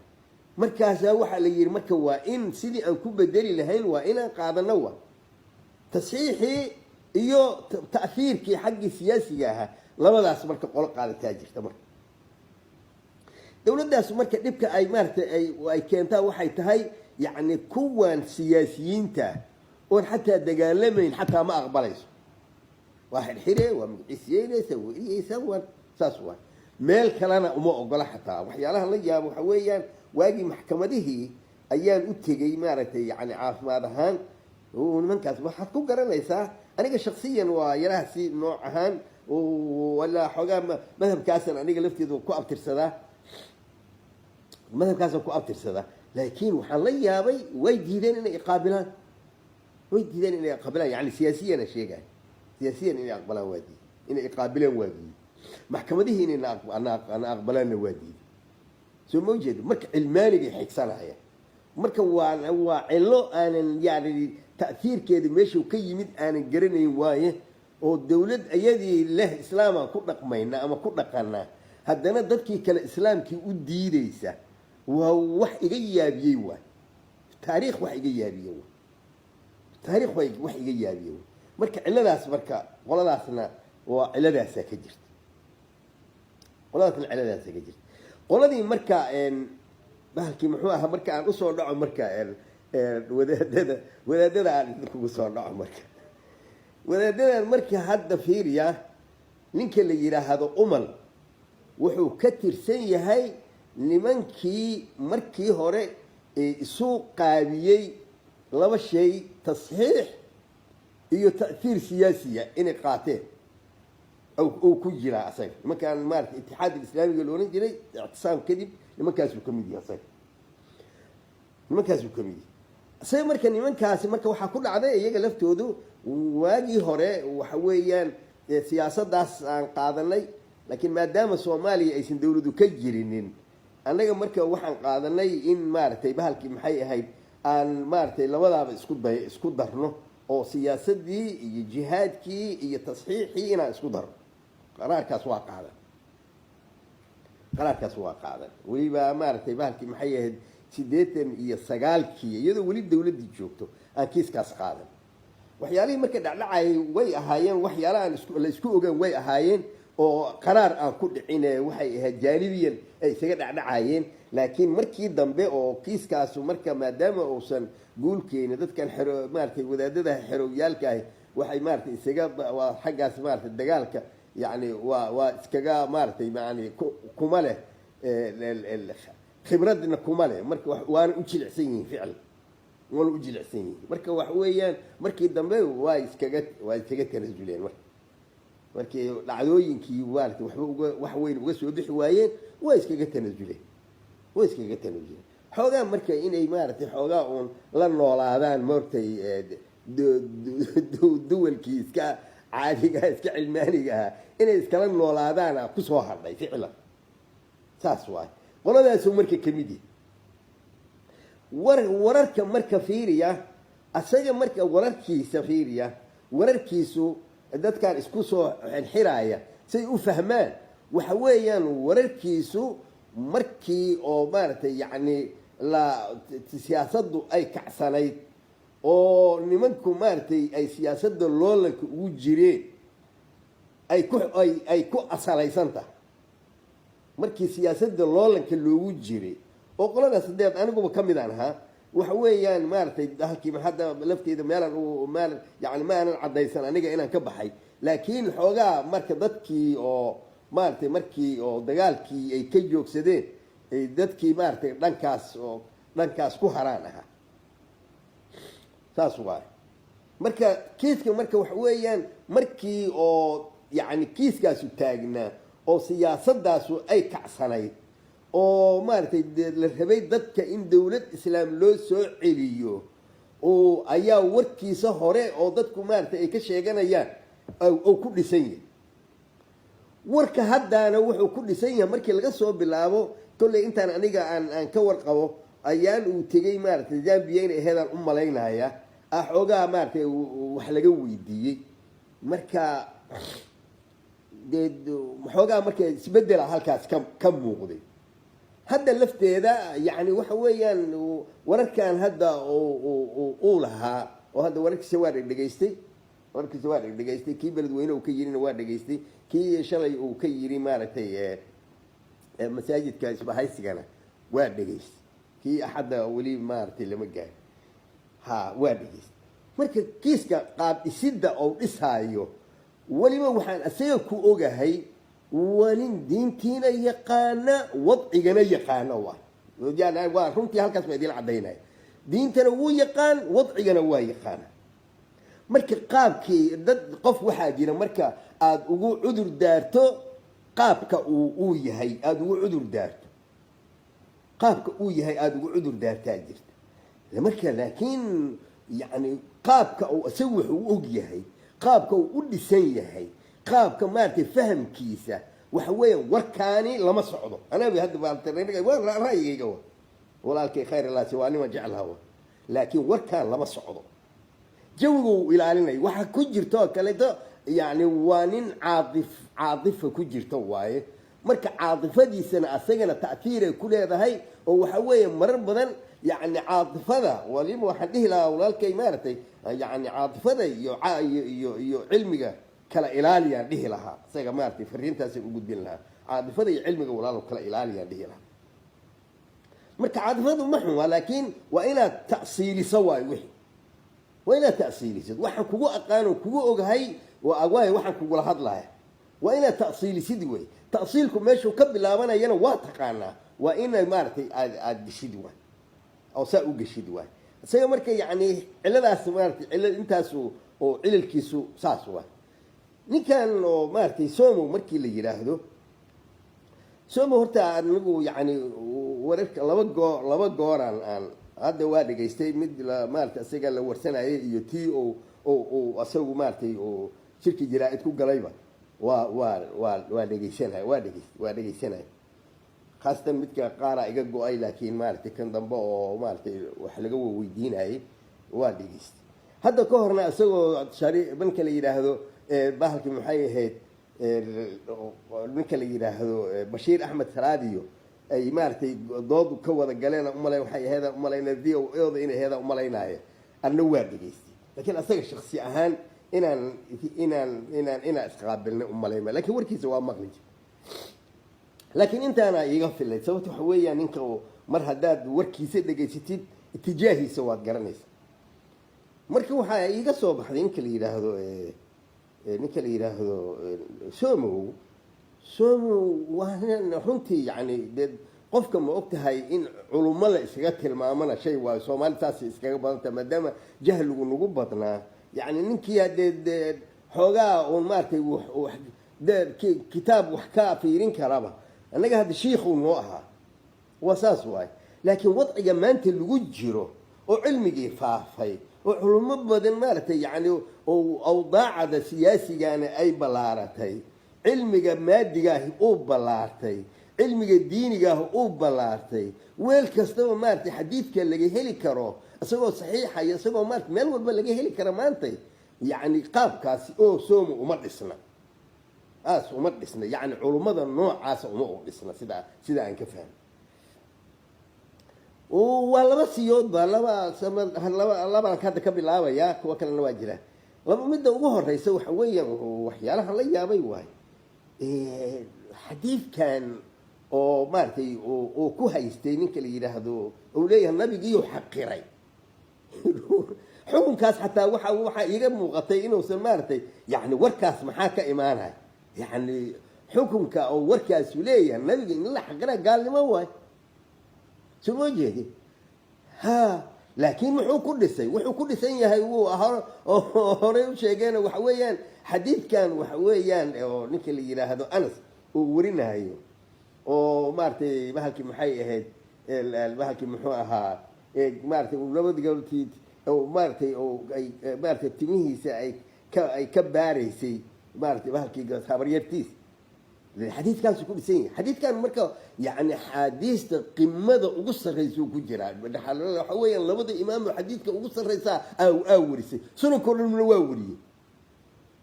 markaasaa waxaa la yidhi marka waa in sidii aan ku bedeli lahayn waa inaan qaadano waa tasxiixii iyo ta'hiirkii xaggii siyaasiga ahaa labadaas marka qolo qaadataa jirta marka dawladdaas marka dhibka ay maaragtay ay keentaa waxay tahay yani kuwan siyaasiyiinta oon xataa dagaalamayn xataa ma aqbalayso waa xirxire waa magiciisiyeynaysa weriyeysa waa saas waa meel kalena uma ogola xataa waxyaalaha la yaabo waxa weeyaan waagii maxkamadihii ayaan u tegey maaragtay yani caafimaad ahaan nimankaas waxaad ku garanaysaa aniga shaksiyan waa yaraha si nooc ahaan walaa xoogaa madhabkaasan aniga lafteedu ku abtirsadaa laakiin waxaan la yaabay way diideen inay iqaabilaan yani siyaasiyan sheegaay siyaasiyan inay aqbalaan waa diiday inay iqaabilaan waa diiday maxkamadihii inayna aqbalaanna waa diiday soo ma ujeedo marka cilmaanigay xigsanaya marka waa cilo aanan yani ta'hiirkeeda meeshuu ka yimid aanan garanayn waaye oo dawlad iyadii leh islaamaan ku dhaqmayna ama ku dhaqanaa haddana dadkii kale islaamkii u diideysa waa wax iga yaabiyey waay taariikh wax iga yaabiyey waay taariikh way wax iga yaabiyeen marka ciladaas marka qoladaasna waa ciladaas ka jirta qoladaasna ciladaas ka jirta qoladii marka bahalkii muxuu ahaa marka aan u soo dhaco marka wadaadada aan idinku soo dhaco marka wadaadadan marka hadda fiiriya ninka la yiraahdo umal wuxuu ka tirsan yahay nimankii markii hore isu qaabiyey laba shay tasxiix iyo ta'thir siyaasiya inay qaateen oo ku jira asaga nimankaan maarta itixaad islaamiga loo oran jiray ictisaam kadib nimankaasuu ka mid yahay asaga nimankaasuu ka mid yahay asaga marka nimankaasi marka waxaa ku dhacday iyaga laftoodu waagii hore waxa weeyaan siyaasaddaas aan qaadanay laakiin maadaama soomaaliya aysan dawladu ka jirinin annaga marka waxaan qaadanay in maaragtay bahalkii maxay ahayd aan maaragtay labadaaba isku darno oo siyaasadii iyo jihaadkii iyo tasxiixii inaan isku darno qaraarkaas waa qaadan weliba maaragtay bahalkii maxay ahayd 89 iyadoo weli dawladdii joogto aan kiiskaas qaadan waxyaalihii marka dhacdhacayay way ahaayeen waxyaalaha la isku ogaan way ahaayeen oo qaraar aan ku dhicin waxay ahayd jaanibiyan ay isaga dhacdhacayeen laakiin markii dambe oo kiiskaasu marka maadaama uusan guulkeena dadkan maaragtay wadaadada xerowyaalka ah waxay maaragtay isaga waa xaggaas maaragtay dagaalka yani waa iskaga maaragtay yani kuma leh khibradna kuma leh marka waana u jilicsan yihiin ficil waana u jilicsan yihiin marka wax weeyaan markii dambe waa iskaga tanasuleen markii dhacdooyinkii maaragtay wax weyn uga soo bixi waayeen waa iskaga tanasuleen xoogaa marka inay maaragtay xoogaa uun la noolaadaan maaragtay duwalkii iska caadiga iska cilmaaniga ahaa inay iskala noolaadaana kusoo hadhay ficlan saas waay qoladaasu marka ka mid yahay wararka marka fiiriya asaga marka wararkiisu dadkan isku soo xirxiraaya say u fahmaan waxa weeyaan wararkiisu markii oo maaragtay yacni siyaasaddu ay kacsanayd oo nimanku maaragtay ay siyaasadda loolanka ugu jireen ay ku asalaysan tahay markii siyaasadda loolanka loogu jiray oo qoladaas hadeed aniguba ka mid aan ahaa waxa weeyaan maaragtay halkii hadda lafteeda meel yani ma aanan caddaysan aniga inaan ka baxay laakiin xoogaa marka dadkii oo maaragtay markii oo dagaalkii ay ka joogsadeen dadkii maaragtay dhankaas ku haraan ahaa saas waay marka kiiska marka waxa weeyaan markii oo yani kiiskaasu taagnaa oo siyaasadaasu ay kacsanayd oo maaragtay la rabay dadka in dawlad islaam loo soo celiyo oo ayaa warkiisa hore oo dadku maaragtay ay ka sheeganayaan oo ku dhisan yahay warka haddaana wuxuu ku dhisan yahay markii laga soo bilaabo kolley intaan aniga aan ka warqabo ayaan uu tegey maaragtay zambia inay aheedaan u malaynaya xoogaa maaragtay wax laga weydiiyey marka dee xoogaa marka isbedela halkaas ka muuqday hadda lafteeda yani waxa weeyaan wararkan hadda uu lahaa oo hadda wararkiisa waa dhegdhegaystay kii beledweyne uu ka yirina waa dhegaystay kii shalay uu ka yiri maaragtay masaajidka isbahaysigana waa dhegaystay kii axadda weli maaragtay lama gaari waa dhegaystay marka kiiska qaab dhisidda oo dhisaayo weliba waxaan isaga ku ogahay waa nin diintiina yaqaana wadcigana yaqaana waa runtii halkaas baa idin cadaynaya diintana wuu yaqaan wadcigana waa yaqaana marka qaabkii qof waxaa jira marka aada ugu cudur daarto qaabka uu yahay aada ugu cudur daarto qaabka uu yahay aada ugu cudur daartaa jirta marka laakiin yani qaabka uu isagu wuxuu og yahay qaabka uu u dhisan yahay qaabka maaragtay fahamkiisa waxa weeyaan warkaani lama socdo anaga hadda ra'yigayga walaalkay khayr allaasi waa nima jeclaha laakiin warkaan lama socdo jawiga uu ilaalinayo waxa ku jirta oo kaleeto yani waa nin caadifa ku jirta waaye marka caadifadiisana asagana ta'tiiray ku leedahay oo waxa weeye marar badan يعني عاطفة ولما وحده لها ولالكي مارتي يعني عاطفة يو علمك كلا إلاليا ده لها سيجا مارتي فرينتا سيقول بين لها عاطفة علمك ولالك كلا إلاليا ده لها مرك عاطفة محو ولكن وإلى تأصيل سواء وحي وإلى تأصيل سد وحن كوجو أقانو كوجو أجهي وأجواي وحن كوجو لهذا لها وإلى تأصيل سدوي تأصيلكم ماشوا كبل لامنا ينا واتقانا وإن مارتي عاد شدوي أو سأوج شدوي سيا مركي يعني إلا سمارتي إلا إنتاسو أو إلا الكيسو ساسوا نكان مارتي سومو مركي اللي يراهدو سومو هرتا نبو يعني ورك لبا جوران عن هذا واحد جيستي مد مارتي أسيجا لو ورسنا يتي أو أسوق مارتي أو شركة جرائد كو قريبة waa dhegeysanay khaasatan midka qaara iga go-ay laakiin maaragtay kan dambe oo maaragtay wax laga weydiinayay waa dhegeystay hadda ka horna isagoo banka la yidhaahdo bahalkii maxay ahayd ninka la yidhaahdo bashiir axmed salaadiyo ay maaragtay dood ka wada galeen umalay waxay ahayd umalayna VO-da inay ahayd umalaynaayo anna waa dhegeystay laakiin asaga shakhsi ahaan inaan isqaabilna umalayma laakiin warkiisa waa maqli jir laakiin intaana iiga filay sababta waxa weeyaan ninka mar haddaad warkiisa dhegaysatid itijaahiisa waad garanaysa marka waxaa iiga soo baxday ninka la yidhaahdo somow waa runtii yani dee qofka ma og tahay in culummo la iskaga tilmaamana shay waayo soomaali taas iskaga badanta maadaama jahligu nagu badnaa يعني نكيا ده حوجا ومارتي ده كتاب وحكاء في رين كرامة أنا هذا شيخ ونوعها وساس واي لكن وضع جمانت الوجره وعلمي فافي وعلوم بدن مارتي يعني أوضاع ده سياسي يعني أي بلارتي علمي مادي جاه أو بلارتي علمي ديني جاه أو بلارتي ويلكستو مارتي حديث كان اللي هلي كرو أسمعه صحيح يا سمعه مارت مال ولا لقيه هلي كرامانتي يعني قاب كاسي أو سوم ومدسنا ومدسنا يعني علماء النوع عاس ومدسنا سيدا إنك فهم ولا بس يود ولا الله كذا كبي لا ياك وكل نواجره لما مدة وجوه الرئيس وحويا وحيالها الله يا بيواي حديث كان أو مارتي أو كوهايستين كلي يرهدو وليه النبي جيو حقيري حكم كاس حتى وحا يجب مغطيين وسمارتي يعني وركاس محاكا إيمانها يعني حكم كا أو وركاس وليه النبي إن الله حقيري قال لي ما هو شو وجهي ها لكن وحو كل سنة هو هوري شيئين وحويان حديث كان وحويان نكل يرهدو أنس وورينا هيو ومارتي بهالكي محي أهد بهالكي محوها مارتي ولابد قلتي أو مارتي أو مارتي تميه أي كباريسي مارتي بهالكي قلت خبريتيس الحديث كان سكون سين حديث كان مركب يعني حديث قمة وقصة رئيسه كجرا حويا لابد إمام الحديث كقصة رئيسه أو ورثة سنة كل المنوري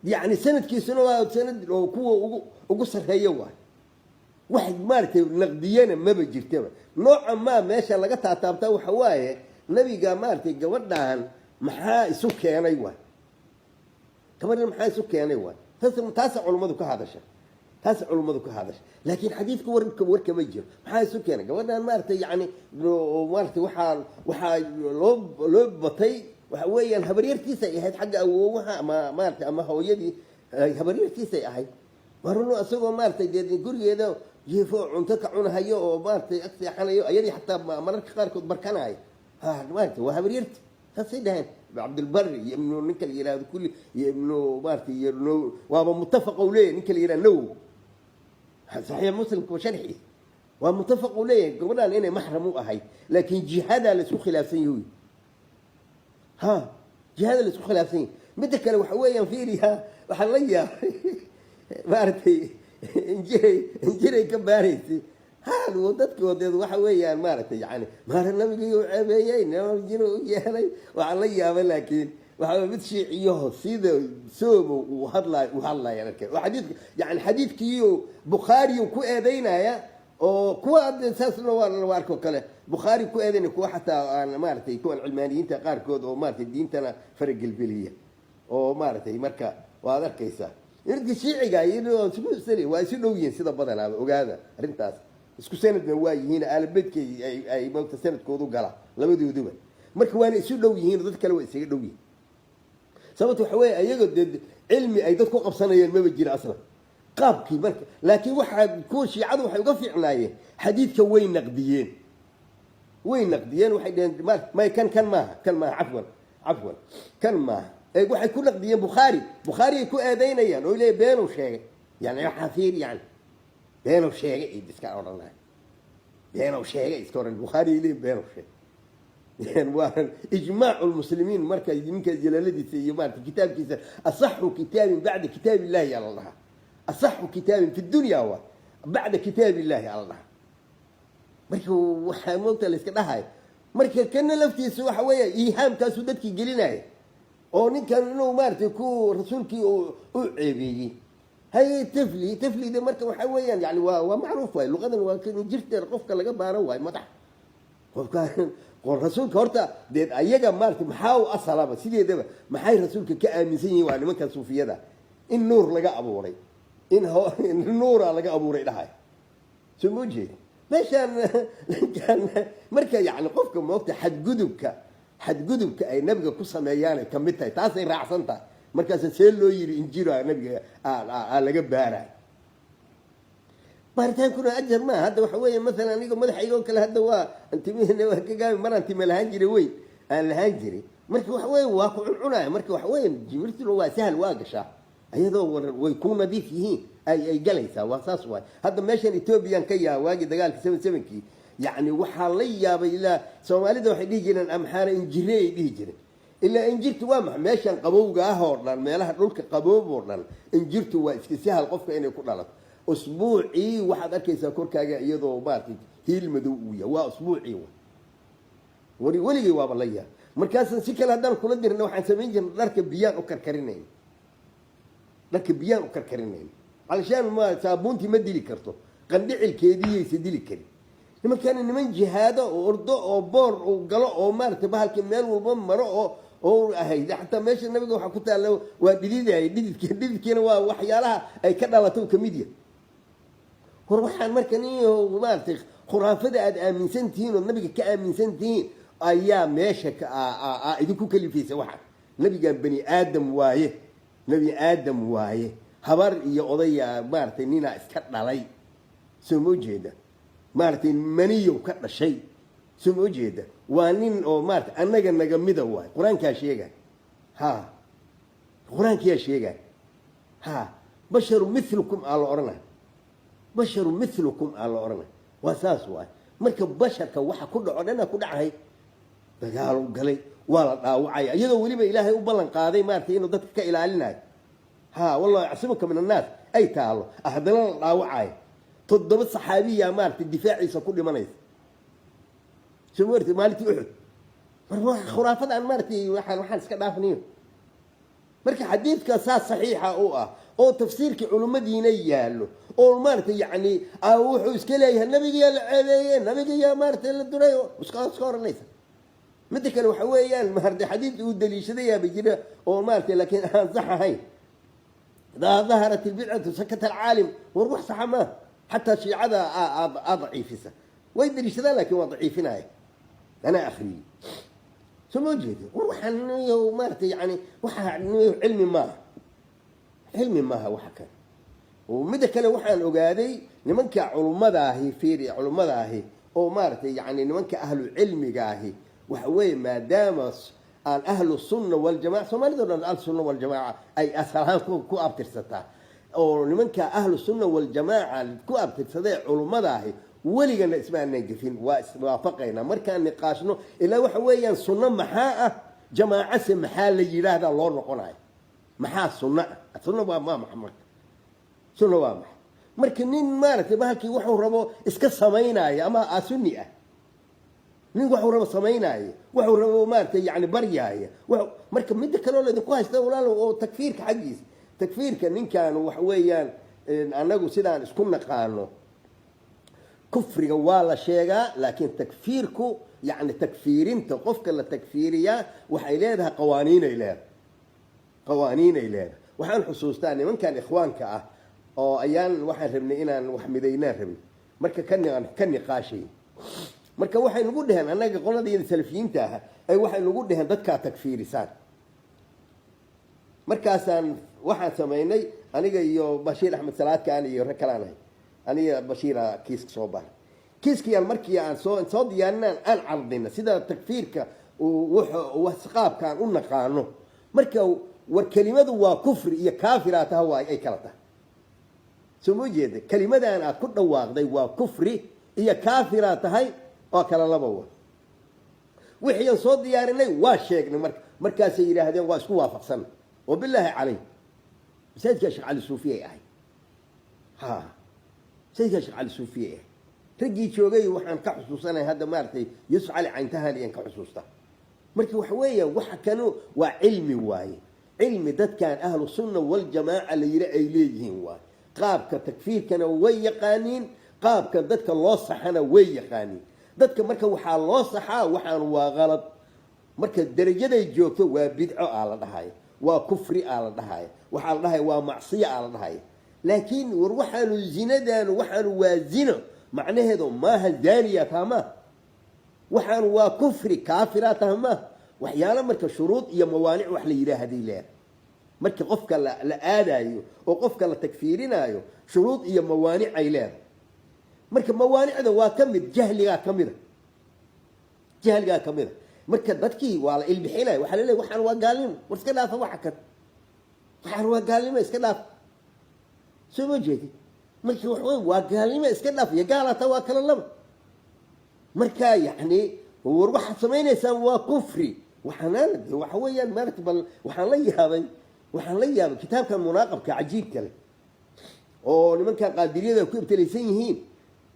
يعني سنة كي سنة لو كوا وقصة هيوه واحد مارتي نقديانا ما بجرتها نوعا ما ماشي لقطها تابتا وحوايه نبي قال مارتي قودها محا سكان ايوه كمان محا سكان ايوه تاسع علماء كهذا الشيء تاسع علماء كهذا الشيء لكن حديثك ورك مجر محا سكان قودها مارتي يعني مارتي وحا لوب بطي وحويا هبريرتي سيهد حق اوها ما مارتي اما هو يدي هبريرتي سيهد ورنو اسوق مارتي دي غوريدا يفو cunto cunahayo oo maartay agseexanayo ayadii xataa mararka qaar kood barkanaay maartay waa habriyirti taasidahan عبد البر يمنو نكل يراد كل يمنو مارتي يرنو وهو متفق عليه نكل يراد نو صحيح مسلم كشرحي ومتفق عليه قبلنا لأنه محرم أهي لكن جهاد لسوء خلافين ها جهاد لسوء خلافين متى كانوا حويا فيها وحليا مارتي انجري كباريتي هذا ودتك ودد وحويا مارتي يعني مار النبي عبيين جنو يهلي وعليا ولكن وحنا بتشيعيه سيده سوب وهلا يعني وحديث يعني حديث كيو بخاري وكو ايدينا يا oo kuwa asaasna waa arko kale bukhaari ku eedan kuwa xataa aan maartay kuwa cilmaaniyiinta qaarkood oo maartay diintana faragelbeliya oo maartay marka waad arkaysaa irdi shiiciga iyo isku waa isu dhow yihiin sida badan ogaada arintaas isku sanadna waa yihiin aalbeedkay ay maanta sanadkoodu gala labadooduba marka waana isu dhow yihiin dad kale waa isaga dhow yihiin sababtu waxa weeye ayaga cilmi ay dad ku qabsanayeen maba jira aslan qaabkii marka laakiin waxa ku shiicadu waxay uga fiicnaayeen xadiidka way naqdiyeen waxay dhaheen ma kan maaha cafwan kan maaha waxay ku naqdiyeen bukhaari ay ku eedaynayaan oo leeyahay beenuu sheegay yani waxa fiir yani beenuu sheegay iska odhanay beenuu sheegay iska odhan bukhaari leeyahay beenuu sheegay وان اجماع المسلمين مركز يمكن جلالتي سي مارك كتاب كيسا اصح كتاب بعد كتاب الله يا الله اصح كتاب في الدنيا هو بعد كتاب الله يا الله مركو waxa moogta la iska dhahay marka kana laftiisa waxa weeye iihaamkaas dadkii gelinay oo ninkan inuu maartay ku rasuulkii oo ceebiyay hay tafli de marka waxa weeyaan yani waa macruuf way luqadan waa kan jirta qofka laga baaro way madax qofka rasuulka horta deed ayaga maartay maxaa u asalaba sideedaba maxay rasuulka ka aaminsan yihiin waa nimanka suufiyada in nuur laga abuuray in nuura laga abuuray dhahay soo ma jeed meeshaan marka yani qofka moogta xadgudubka ay nabiga ku sameeyaan ka mid tahay taasay raacsan tahay markaas see loo yiri injiila nabiga laga baaray baritaankuna ajar ma hadda waxa weeye mesela aniga madaxayga kale hadda waa antimihna waa ka gaabay maranti ma lahaan jiray weyn aan lahaan jiray marka waxa weeye waa ku cuncunaya marka waxa weeye jimirtu waa sahal waa gashaa ayadoo way ku nadiif yihiin ay galaysaa waa saas waay hadda meeshan Ethiopian ka yaa waagi dagaalka 77kii yani waxa la yaabay ilaa Soomaalida waxay dhihi jireen amxaana injirey ay dhihi jireen ilaa injirtu waa maxay meeshan qabowga ah oo dhan meelaha dhulka qaboob oo dhan injirtu waa iska sahal qofka inay ku dhalato usbuuci waxaad arkaysaa korkaaga iyadoo maartay hiil madow uu yahay waa usbuuci waligii waaba la yaa markaas si kale haddaan kula dirna waxaan samayn jirnay dharka biyaan u karkarinayn علشان ما صابونتي ما ديلي كرتو قندعل كيديه يسديلي كري لما كان نمن جهاده وأردو أو بور أو قلو أو مارت بهالك مال والبم مرو أو هاي حتى ماشي النبي قال حكوت له ودليل هاي دليل كنا وحيالها أي كذا لا تو كميديا وروحان مركنيه ومارت خرافة آمن سنتين والنبي كآمن سنتين أيام ماشك إذا كل في سواحد النبي قال بني آدم وايه نبي آدم وايه habar iyo odaya maartay nina iska dhalay soo jeeda maartay maniyo ka dhashay soo jeeda waa nin oo maartay anaga naga mida waay quraanka sheega quraanka sheega basharu mithlukum ala orana wasaas waay marka basharka waxa ku dhaco dhana ku dhacay dagaal galay wala dhaawacay iyadoo waliba ilaahay u ballan qaaday maartay inuu dadka ka ilaalinayo والله يعصمك من الناس أي تعالوا أهدنا الراوعي تضرب صحابية مارت الدفاع يسكون لمنيس شو مرتي مالتي أحد مروح خرافات عن مارتي وحال سكدافني مركي حديث كاساس صحيحة أو تفسيرك علوم دينية له أو مارتي يعني أو حسكليه النبي قال عليه النبي يا مارتي الدنيا وسكار ليس متى كانوا حويان مهردي حديث ودليل شذيه بيجينا أو مارتي لكن صح هاي إذا ظهرت البدعة سكت العالم والروح صحماه حتى الشيعة ضعيفة ويدري شذا لكن ضعيفنا أنا أخري ثم وجهي وروح ومارتي يعني علم ما وحكى ومدى كان وحن أقادي لمنك علماء ذاهي فيري علماء ذاهي أو مارتي يعني لمنك أهل العلم جاهي وحوي ما دام أهل السنة والجماعة ثم نقدر أهل السنة والجماعة أي أسرها كو أبترستا أو لمن كأهل السنة والجماعة كو أبترستا علماء ذاهي ولقنا اسمها النجفين وافقنا مركان نقاشنا إلا وحويا سنة محاء جماعة محال يجي هذا الله نقولها محاء السنة ما محمد سنة وامح مركنين مارت بهالكي وحو ربو اسك سمينا أما أسنية nin wuxuu rabo sameeyay wuxuu rabo maartay yani baryaaya marka mid kale oo la ku haysto walaal oo takfiirka ninkan wax weeyaan anagu sidaan isku naqaano كفر ولا شيء لكن تكفيركو يعني تكفيرين تقفك التكفيرية وحيلادها قوانين إليه قوانين إليه وحن حصوص تاني من كان إخوانك أو أيان واحد ربنا إنا وحمدينا ربنا مركا كان نقاشي مركا واحد نقول لهم أنا قلنا دي السلفيين تاها أي واحد نقول لهم دتك تكفيري سان مركا سان واحد سميني أنا جايو بشير أحمد سلات كان يركلاني أنا بشير كيسك صوبان كيسك يا المركي عن صود يانا أن عرضنا سيدا تكفيرك وثقاب كان قلنا قانون مركا والكلمة وكفر هي كافرة هو أي كلمة سمو جيد كلمة أنا كنت واقدي وكفري هي كافرة هاي وكلا لبوا وحي صود ديارنا واشيكنا مركا سيرة هذا واسكو وافقسنا وبالله عليه سيد كشف على الصوفية ها سيد كشف على الصوفية تجي شوقي وحن كحسوسنا هذا مارتي يسعى عن تهاني كحسوسته مركي وحوية وحكنوا وعلمي واي علمي دت كان أهل السنة والجماعة اللي يرأي ليهم واي قاب كتكفير كانوا ويقانين قاب كان دت كان الله صحنا ويقانين دت كان مركي وحال الله صحا وحن وغلط مركي الدرجة دي جوكو وبدعوا على ضحايا وكفري على ضحايا وحال ضحايا ومعصية على ضحايا لكن وروحان الزنا وحن وزنا معناه هذا ما هالزانية تمام وحن وكفري كافرة تمام وحيانا مركا شروط هي موانع وحلي إلى هذه لا مركا قفك لآدايو وقفك لتكفيرنا شروط هي موانع إلى مركا موانع هذا واكمل جهل كامل جهل كامل مركا بدكي وعلى البحيلة وحلي وحن وقالين وسكلاف وحكت وحن وقالين ما اسكلاف سو جيتي مركا وقالين ما اسكلاف يقال تواكل الله مركا يعني وروح سمينا سوا كفري وحنان وحويا مرتب وحنليها كتاب كان مناقب كعجيب كله oo nimanka qaadiriyada ku ibtilaysan yihiin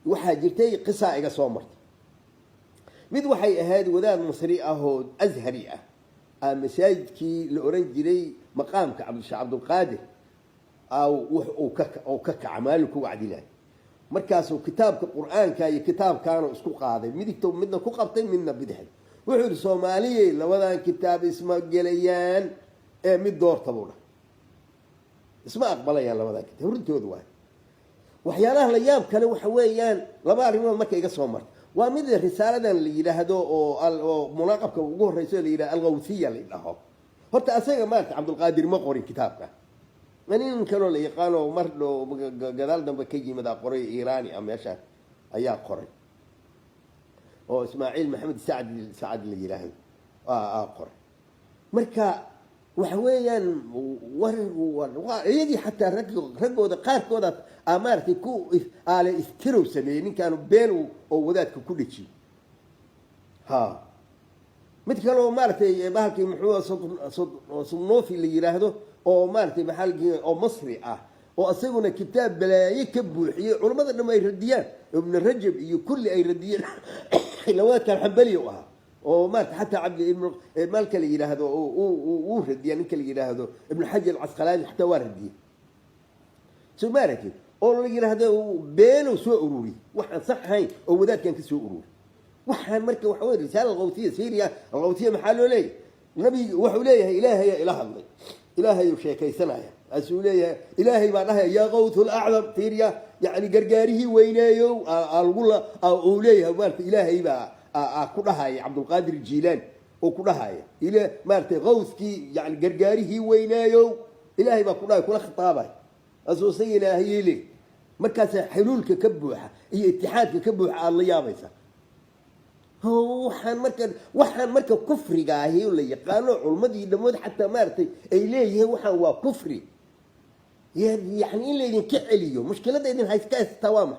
waxa jirtay qisa iga soo martay mid waxay ahayd wadaad masri ah oo azhari ah masaajidkii la oran jiray maqaamka Abdul Qaadir oo ka kacmaalku wacdilaan markaas uu kitaabka quraanka iyo kitaabkaana isku qaaday midigto midna ku qabtay midna bidixay wuxuu Soomaaliyeey labadan kitaab isma gelayaan ee mid doortabuna isma aqbalayaan labadan kitaab hortooda waxyaalaha la yaab kale waxa weeyaan laba arrimood marka iga soo martay waa mid risaaladan la yiraahdo oo munaqabka ugu horeyso la yiraahdo al-Ghawthiyya la dhaho horta asaga maanta Abdul Qaadir ma qorin kitaabka من كانوا اللي يقالوا مرضوا جدال دم بكيجي مذا قري إيراني أم يشان أيا قري أو إسماعيل محمد سعد اللي يراهن قري مركا وحويا يجي حتى رجعوا دقائق كذا أمارتي كو على استرو سنين كانوا بينه وذات كل شيء ها مثل كانوا مارتي بحكي محمود صنوفي اللي يراهدو oo maartay maxalkii oo Masri ah oo asaguna kitaab balaaye ka buuxiyay culimada dhamay radiyaan ibn Rajab iyo kulli ay radiyaan lawaad kan Hanbali oo maartay hatta Abd ibn Malik la yiraahdo oo radiyaan ninka la yiraahdo ibn Hajar al-Asqalani hatta waa radiyay sumaraki oo la yiraahdo beelo soo ururi waxaan sax hayn oo wadaadkan ka soo ururi waxaan marka waxa weey risaala Ghawthiyya Syria Ghawthiyya maxaa loo leeyahay nabi wuxuu leeyahay ilaahay ilaah hadlay إلهي وشيكي سنايا أسولية إلهي بعدها يا غوث الأعظم تيريا يعني قرقاره وينايو أقول أوليها مارت إلهي بقى كلها يا عبد القادر الجيلاني وكلها إلى مارت غوثكي يعني قرقاره وينايو إلهي بقى كلها خطابة أسوسي إلهي لي مركز حلول ككبوحة هي اتحاد ككبوحة الله يابيسا وحن مركب كفري قاهي ولا يقالوا علمدي دمود حتى مارتي إليه وحن وكفري يعني إلا يدين كعليو مشكلة يدين هاي كاس توامح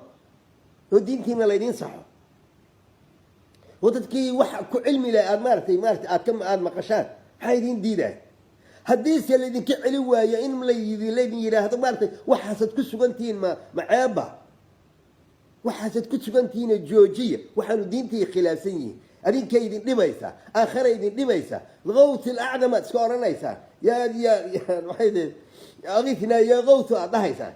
ودين كينا ليدين صحوا وتتكي وح كعلمي لا مارتي أكم مقشات هاي دين ديدا هديس يلي يدين كعليو يا إن ملي ليدين يراه هذا مارتي وحاسد كسبنتين مع عيبه waxaad ku sugantiina joojiya waxaanu diintii khilaafsanyihiin adinka idin dhibaysa aakhira idin dhibaysa Ghawth al-A'zam iska oranaysa yaa waxayde aqiifna ya Ghawth adahaysa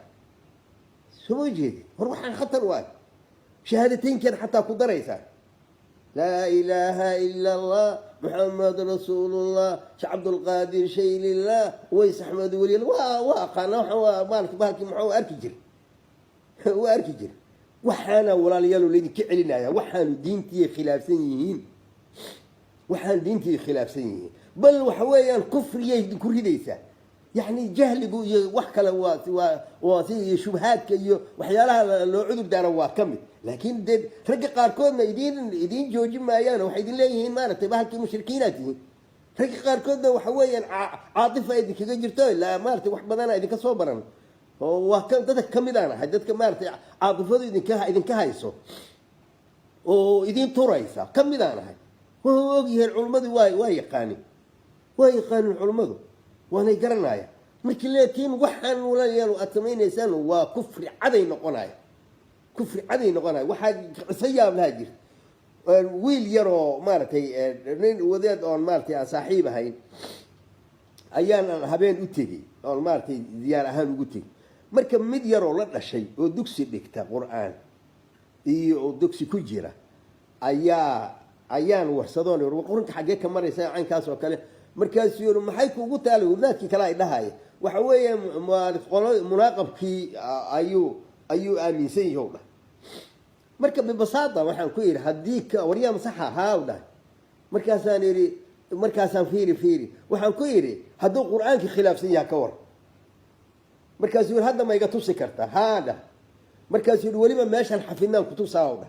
soo jeedi waxaan khatar waay shahaadateyn kan xataa ku daraysaa laa ilaaha ila allah محمد رسول الله شعب القادر شيء لله ويس أحمد ولي الله وقنا ومالك بالك معه أركجر وأركجر وحنا ولا ليالو لين كعلنا يا وحنا دينتي خلاف سنين وحنا دينتي خلاف سنين بل وحويا الكفر يذكر ليس يعني جهل وحكى واسي شبهات كيو وحيالها لو عذر داروا كمل لكن رجع قاركودنا يدين جوجي ما يانا وحيدين ليهين ما نتبهك مشركيناتي رجع قاركودنا وحويا عاطفة إذا كذا جرتوي لا مارتي وحبنا إذا كصوبرنا وكم تدك كمدانا حددك مارتي عاطفة إذا كهايسو وإذا ترايسا كمدانا هاي وهو وجه العلماء واي قاني العلماء وانا قرنايا markii leetiin waxaan wala yeelo atamaynaysan waa kufri caday noqonay waxa sayaab la jir wiil yaro maartay nin wadeed oo maartay saaxiib ahayn ayaan habeen u tagay oo maartay ziyaar ahaan ugu tagay marka mid yaro la dhashay oo dugsi dhigta quraan iyo dugsi ku jira ayaan warsadoon quraanka xagee ka maraysa caynkaas oo kale markaas yiri maxay kuugu taalo wadaadkii kala ay dhahay waxa weeye munaaqabkii ayuu aaminsan yahay marka bibasada waxaan ku yiri hadii ka wariyam saxa haawda markaasaan fiiri waxaan ku yiri haduu quraanka khilaafsan yahay ka war markaas yiri hadda ma iga tusi kartaa haada markaas yiri waliba meeshan xafidnaan ku tusaawda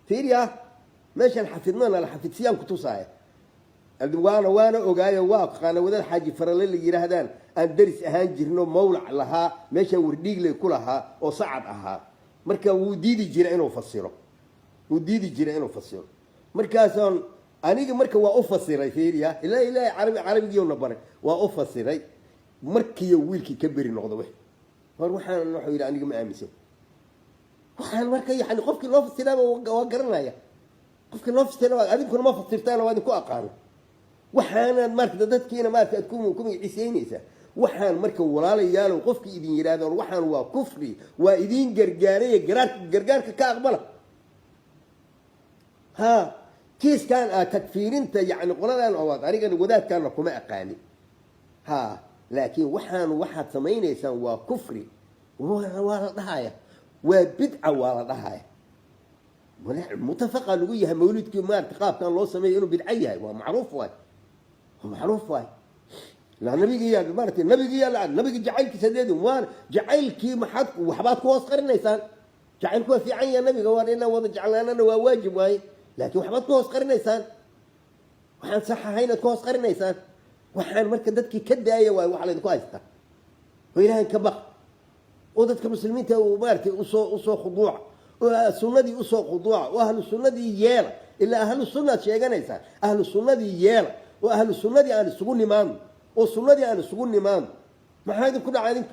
fiiriya meeshan xafidnaan la xafidsiyan ku tusaaya وانا اوغايه واقانا ودان حاجي فرلل يراهدان ان درس اهان جيرنو مولع لها ميشا ورديق لي كلها او صعد اها marka wuu diidi jiray inuu fasiro markaasan aniga marka waa u fasiray fiiriya ilaa arabigiina baray waa u fasiray markii wiilkii ka bari noqdo waxaan wuxuu yiri aniga ma aaminsan waxaan marka yani qofkii loo fasiraa waa garanaya qofkii loo fasiraa adinkuna ma fasirtaan waa idinku aqaan waxaan marka dadkiina marka ku ciiseynaysa waxaan marka walaalayaal qofkii idin yiraahdo waxaan waa kufri waa idin gargaaray gargaarka ka aqbala ha kiis kan takfiirinta yani qoladan oo aniga wadaadkan kuma aqaani ha laakiin waxaad sameeynaysan waa kufri waa la dhahaaya waa bid'a waa la dhahaaya متفق لو يها مولد كي ما ارتقاب كان لو سمي انه بدعيه ومعروف واي لا نبي يا مرتي النبي يا النبي جعلك سديد وان جعلك ما حد وحبات كوس قرنيسان جعلك في عين النبي قال لنا وضع جعلنا واجب واي لكن وحبات كوس قرنيسان وحن صححينا كوس قرنيسان وحن مركز ددك كدايه واي وحلا كويستا ويلهن كبق وددك مسلمين تو مارتي وسو خضوع سنة أسوق خضوع وأهل السنة يلا إلا أهل السنة شيء جنيسان أهل السنة يلا وأهل السنة أهل السجون إمام والسنة أهل السجون إمام ما هذا كله عليك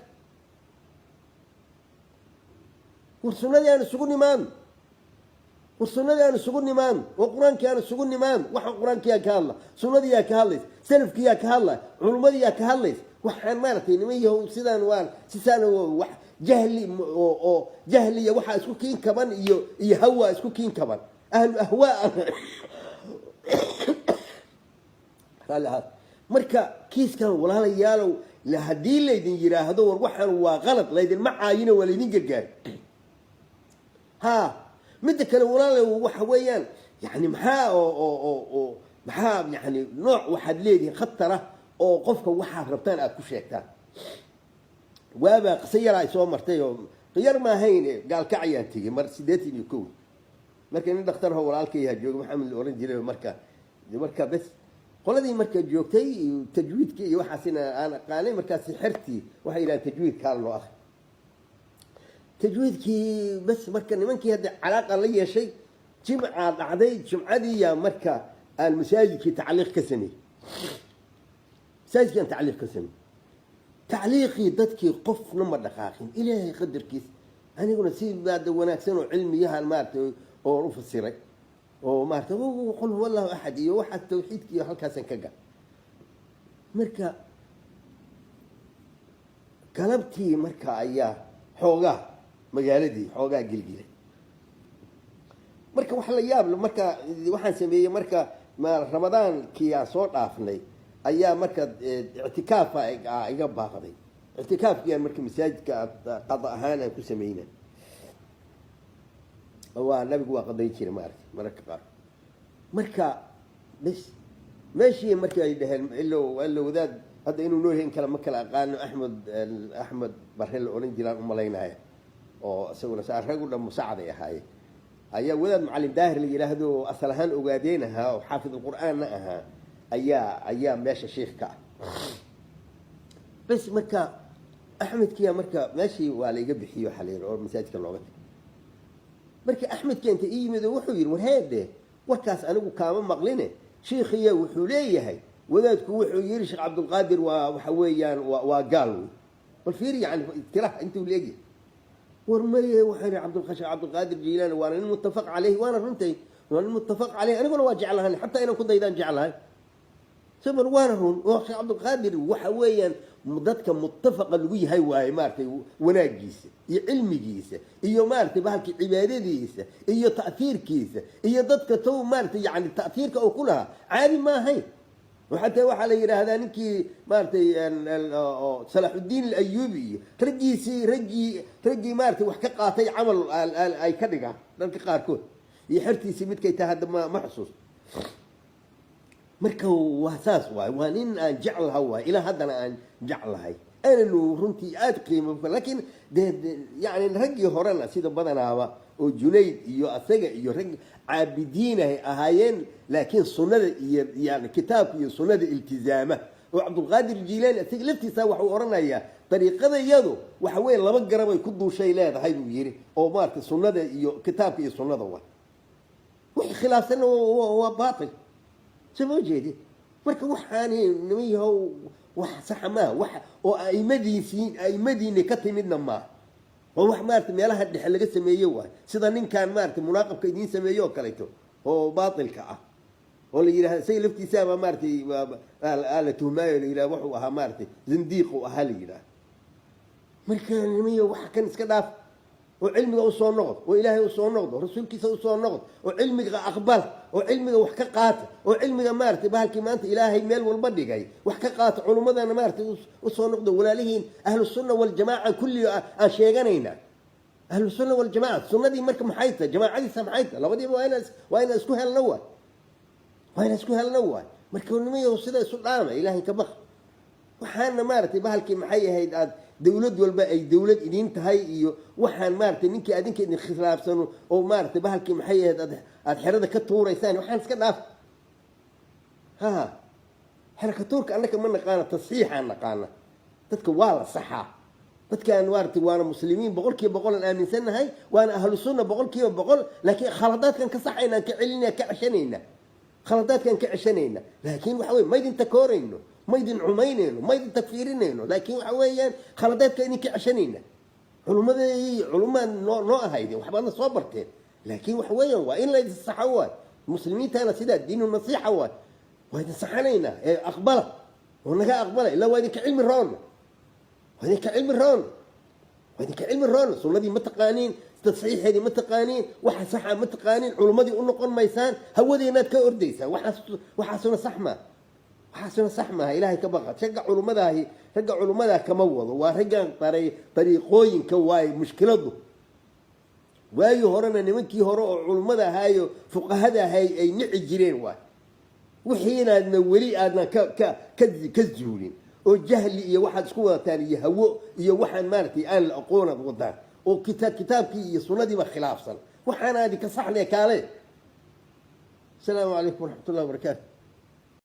والسنة أهل السجون إمام أهل السجون إمام والقرآن كان السجون إمام وح القرآن كيا كهلا سنة يا كهلس سلف كيا كهلا علماء يا كهلس وحن مرتين مية سيدان وان سيسان وح جهلية وحا اسكو كين كمان يهوى اسكو كين كمان أهل الأهواء قال هذا مركا كيس كان ولا ليالو لهدي ليدين يرا هذول وحن وغلط ليدين معاينه وليدين قرقان ها متى كان ولا وحويان يعني محا يعني نوع واحد ليدين خطره او قفك وحا ربطان اكو شيكتان وابا قصيرة يسوى مرتين غير ما هين قال كعيان تيجي مر سيدتي يكون مركا ندخترها ولالكي جوج محمد الأورنجي مركا بس قل هذه مركا جوكتي تجويد كي وحاسنا أنا قاني مركا سحرتي وهي لا تجويد كان له أخ تجويد كي بس مركا من كي هذا علاقة لي شيء جمعة عادي جمعة دي يا مركا المساجد كي تعليق كسني مساجد كان تعليق كسني تعليقي ضدك قف نمر دقاقين إلهي قدر كيس أنا يقول سيب بعد وناكسن علميها المارت ورف السيرك ومارت وقل هو الله أحد يوحد توحيدك يحلك سنكجا مركا كلمتي مركا أياه حوجا مجالدي حوجا جلجلة marka wax la yaab leh marka waxaan sameeyey marka ma ramadaankii aan soo dhaafnay ayaa marka ictikaafa iga baaqday ictikaafkii marka masaajidka qada ahaan aan ku sameynay waa nabigu waa qaday jiray maartay marka qaar marka bas meeshii markii ay dhaheen ilaa wadaad hadda inuu noo yahay kala ma kala aqaano axmed barre la oran jiraan u malaynaya oo isaguna saa rag u dhan musaacaday ahaayeen ayaa wadaad macallin daahir la yiraahdo asal ahaan ogaadeen ahaa oo xaafid quraanna ahaa ayaa meesha sheekh ka bas marka axmedkiya marka meeshii waa la iga bixiyo xaleer oo masaajidka looga marka axmedkiya inta ii yimid wuxuu yiri warheede warkaas anigu kaama maqline sheekhiya wuxuu leeyahay wadaadku wuxuu yiri sheekh Abdul Qaadir waa waxa weeyaan waa gaal bal fiir yani tiraah intuu leeyahay ورمي وحري عبد القادر جيلاني وانا المتفق عليه وانا رنتي وانا المتفق عليه انا اقول واجعلها حتى انا كنت اذا جعلها سمر وانا رون وش عبد القادر وحويا مدتك متفق اللي هي واي مارتي وناجيس علمي جيسه iyo maartay bahalki cibaadadiisa iyo ta'thirkiisa iyo dadka too maartay yani ta'thirka oo kulaha caadi ma ahay وحتى waxa la yiraahdaa ninkii maartay Salahuddin al-Ayyubi rajii maartay wax ka qaatay amal ay ka dhiga dadka qaar kood iyo xirtiisi midkay tahay hadda ma xasuus marka waasaas waa in aan jeclahay waa ila haddana aan jeclahay ana runtii aad qiimo laakiin yani ragii horena sida badanaaba oo Junayd iyo asaga iyo rag عابدين أهاين لكن سنة يعني كتاب iyo سنة التزامة وعبد القادر الجيلاني لفتي سوى ورانا إياه طريقة يدو وحوي لما جرب يكدوا شيء لا هاي بيجري أو مارك سنة كتاب iyo سنة ضوء وخلاف سنة هو باطل شوفوا جدي مركب وحاني نميه وصح ما أي مدي نكتي منا ما وح مارت ميلها الدحل لقى سميوه سيدا نين كان مارت مناقب كيدين سميوه كليتو هو باطل كأ واللي يراه سي لفتي سابا مارتي آلته ما يلا وحوها مارتي زنديق وأهلي يراه مركان مية وحكن سكداف وعلمي وصون نقض وإلهي وصون نقض ورسول كيسا وصون نقض وعلمي أقبل وعلمي وحكا قاتل وعلمي مارتي بهالكي ما أنت إلهي ميل والبدي جاي وحكا قاتل علماء أنا مارتي وصون نقض ولا لهين أهل السنة والجماعة كل أشياء أهل السنة والجماعة السنة دي مركب محيطة جماعة دي سمحيطة لو دي وين أسكوها النوى وين أسكوها النوى مركب المية وصيدا سلامة إلهي كبخ وحنا مارتي بهالكي محيي هيد دولد والبا أي دولد إدين تهاي وحنا مارتي منك أدينك إن خلاف سنو أو مارتي بهالكي محيي هيد الحرادة كتورة ثاني وحنا سكناف ها حركة تورك أنك من قانا تصحيح عن قانا تذكر والله صحة تذكر وارتي وانا مسلمين بقول كي بقول الآمن سنة هاي وانا أهل السنة بقول كي بقول لكن خلطات كان كصحينا كعلنا كعشانينا خلطات كان كعشانينا لكن وحوي ما يدين تكورينه ما يدين عمينينه ما يدين تكفيرينه لكن وحويا خلطات كان كعشانينا علماء نوع هايدي وحبانا صبرتين لكن وحويا وإن لا يتصحوا المسلمين تانا سيدا الدين النصيحة وهذا صحانينا أقبله ونجا أقبله إلا وهذا كعلم الرون وهذا كعلم الرون وهذا كعلم الرون سنة دي متقانين تصحيح هذه متقانين وحصحة متقانين علماء دي نقول ميسان هو دي نات كأرديسة وحسنا صحمة وحسنا صحمة إلهي كبغت شجع علماء هي شجع علماء كموض ورجع طريقين كواي مشكلته وايو هرنا نمكي هرو علماء هاي فقهاء هاي أي نعجرين واي وحينا نولي أدنا كذولين وجهل إيه واحد سكوة تاني هو إيه واحد مارتي أنا الأقونة ضدان وكتابك سنة دي بخلاف صن وحنا هذه كصح لي كالي السلام عليكم ورحمة الله وبركاته.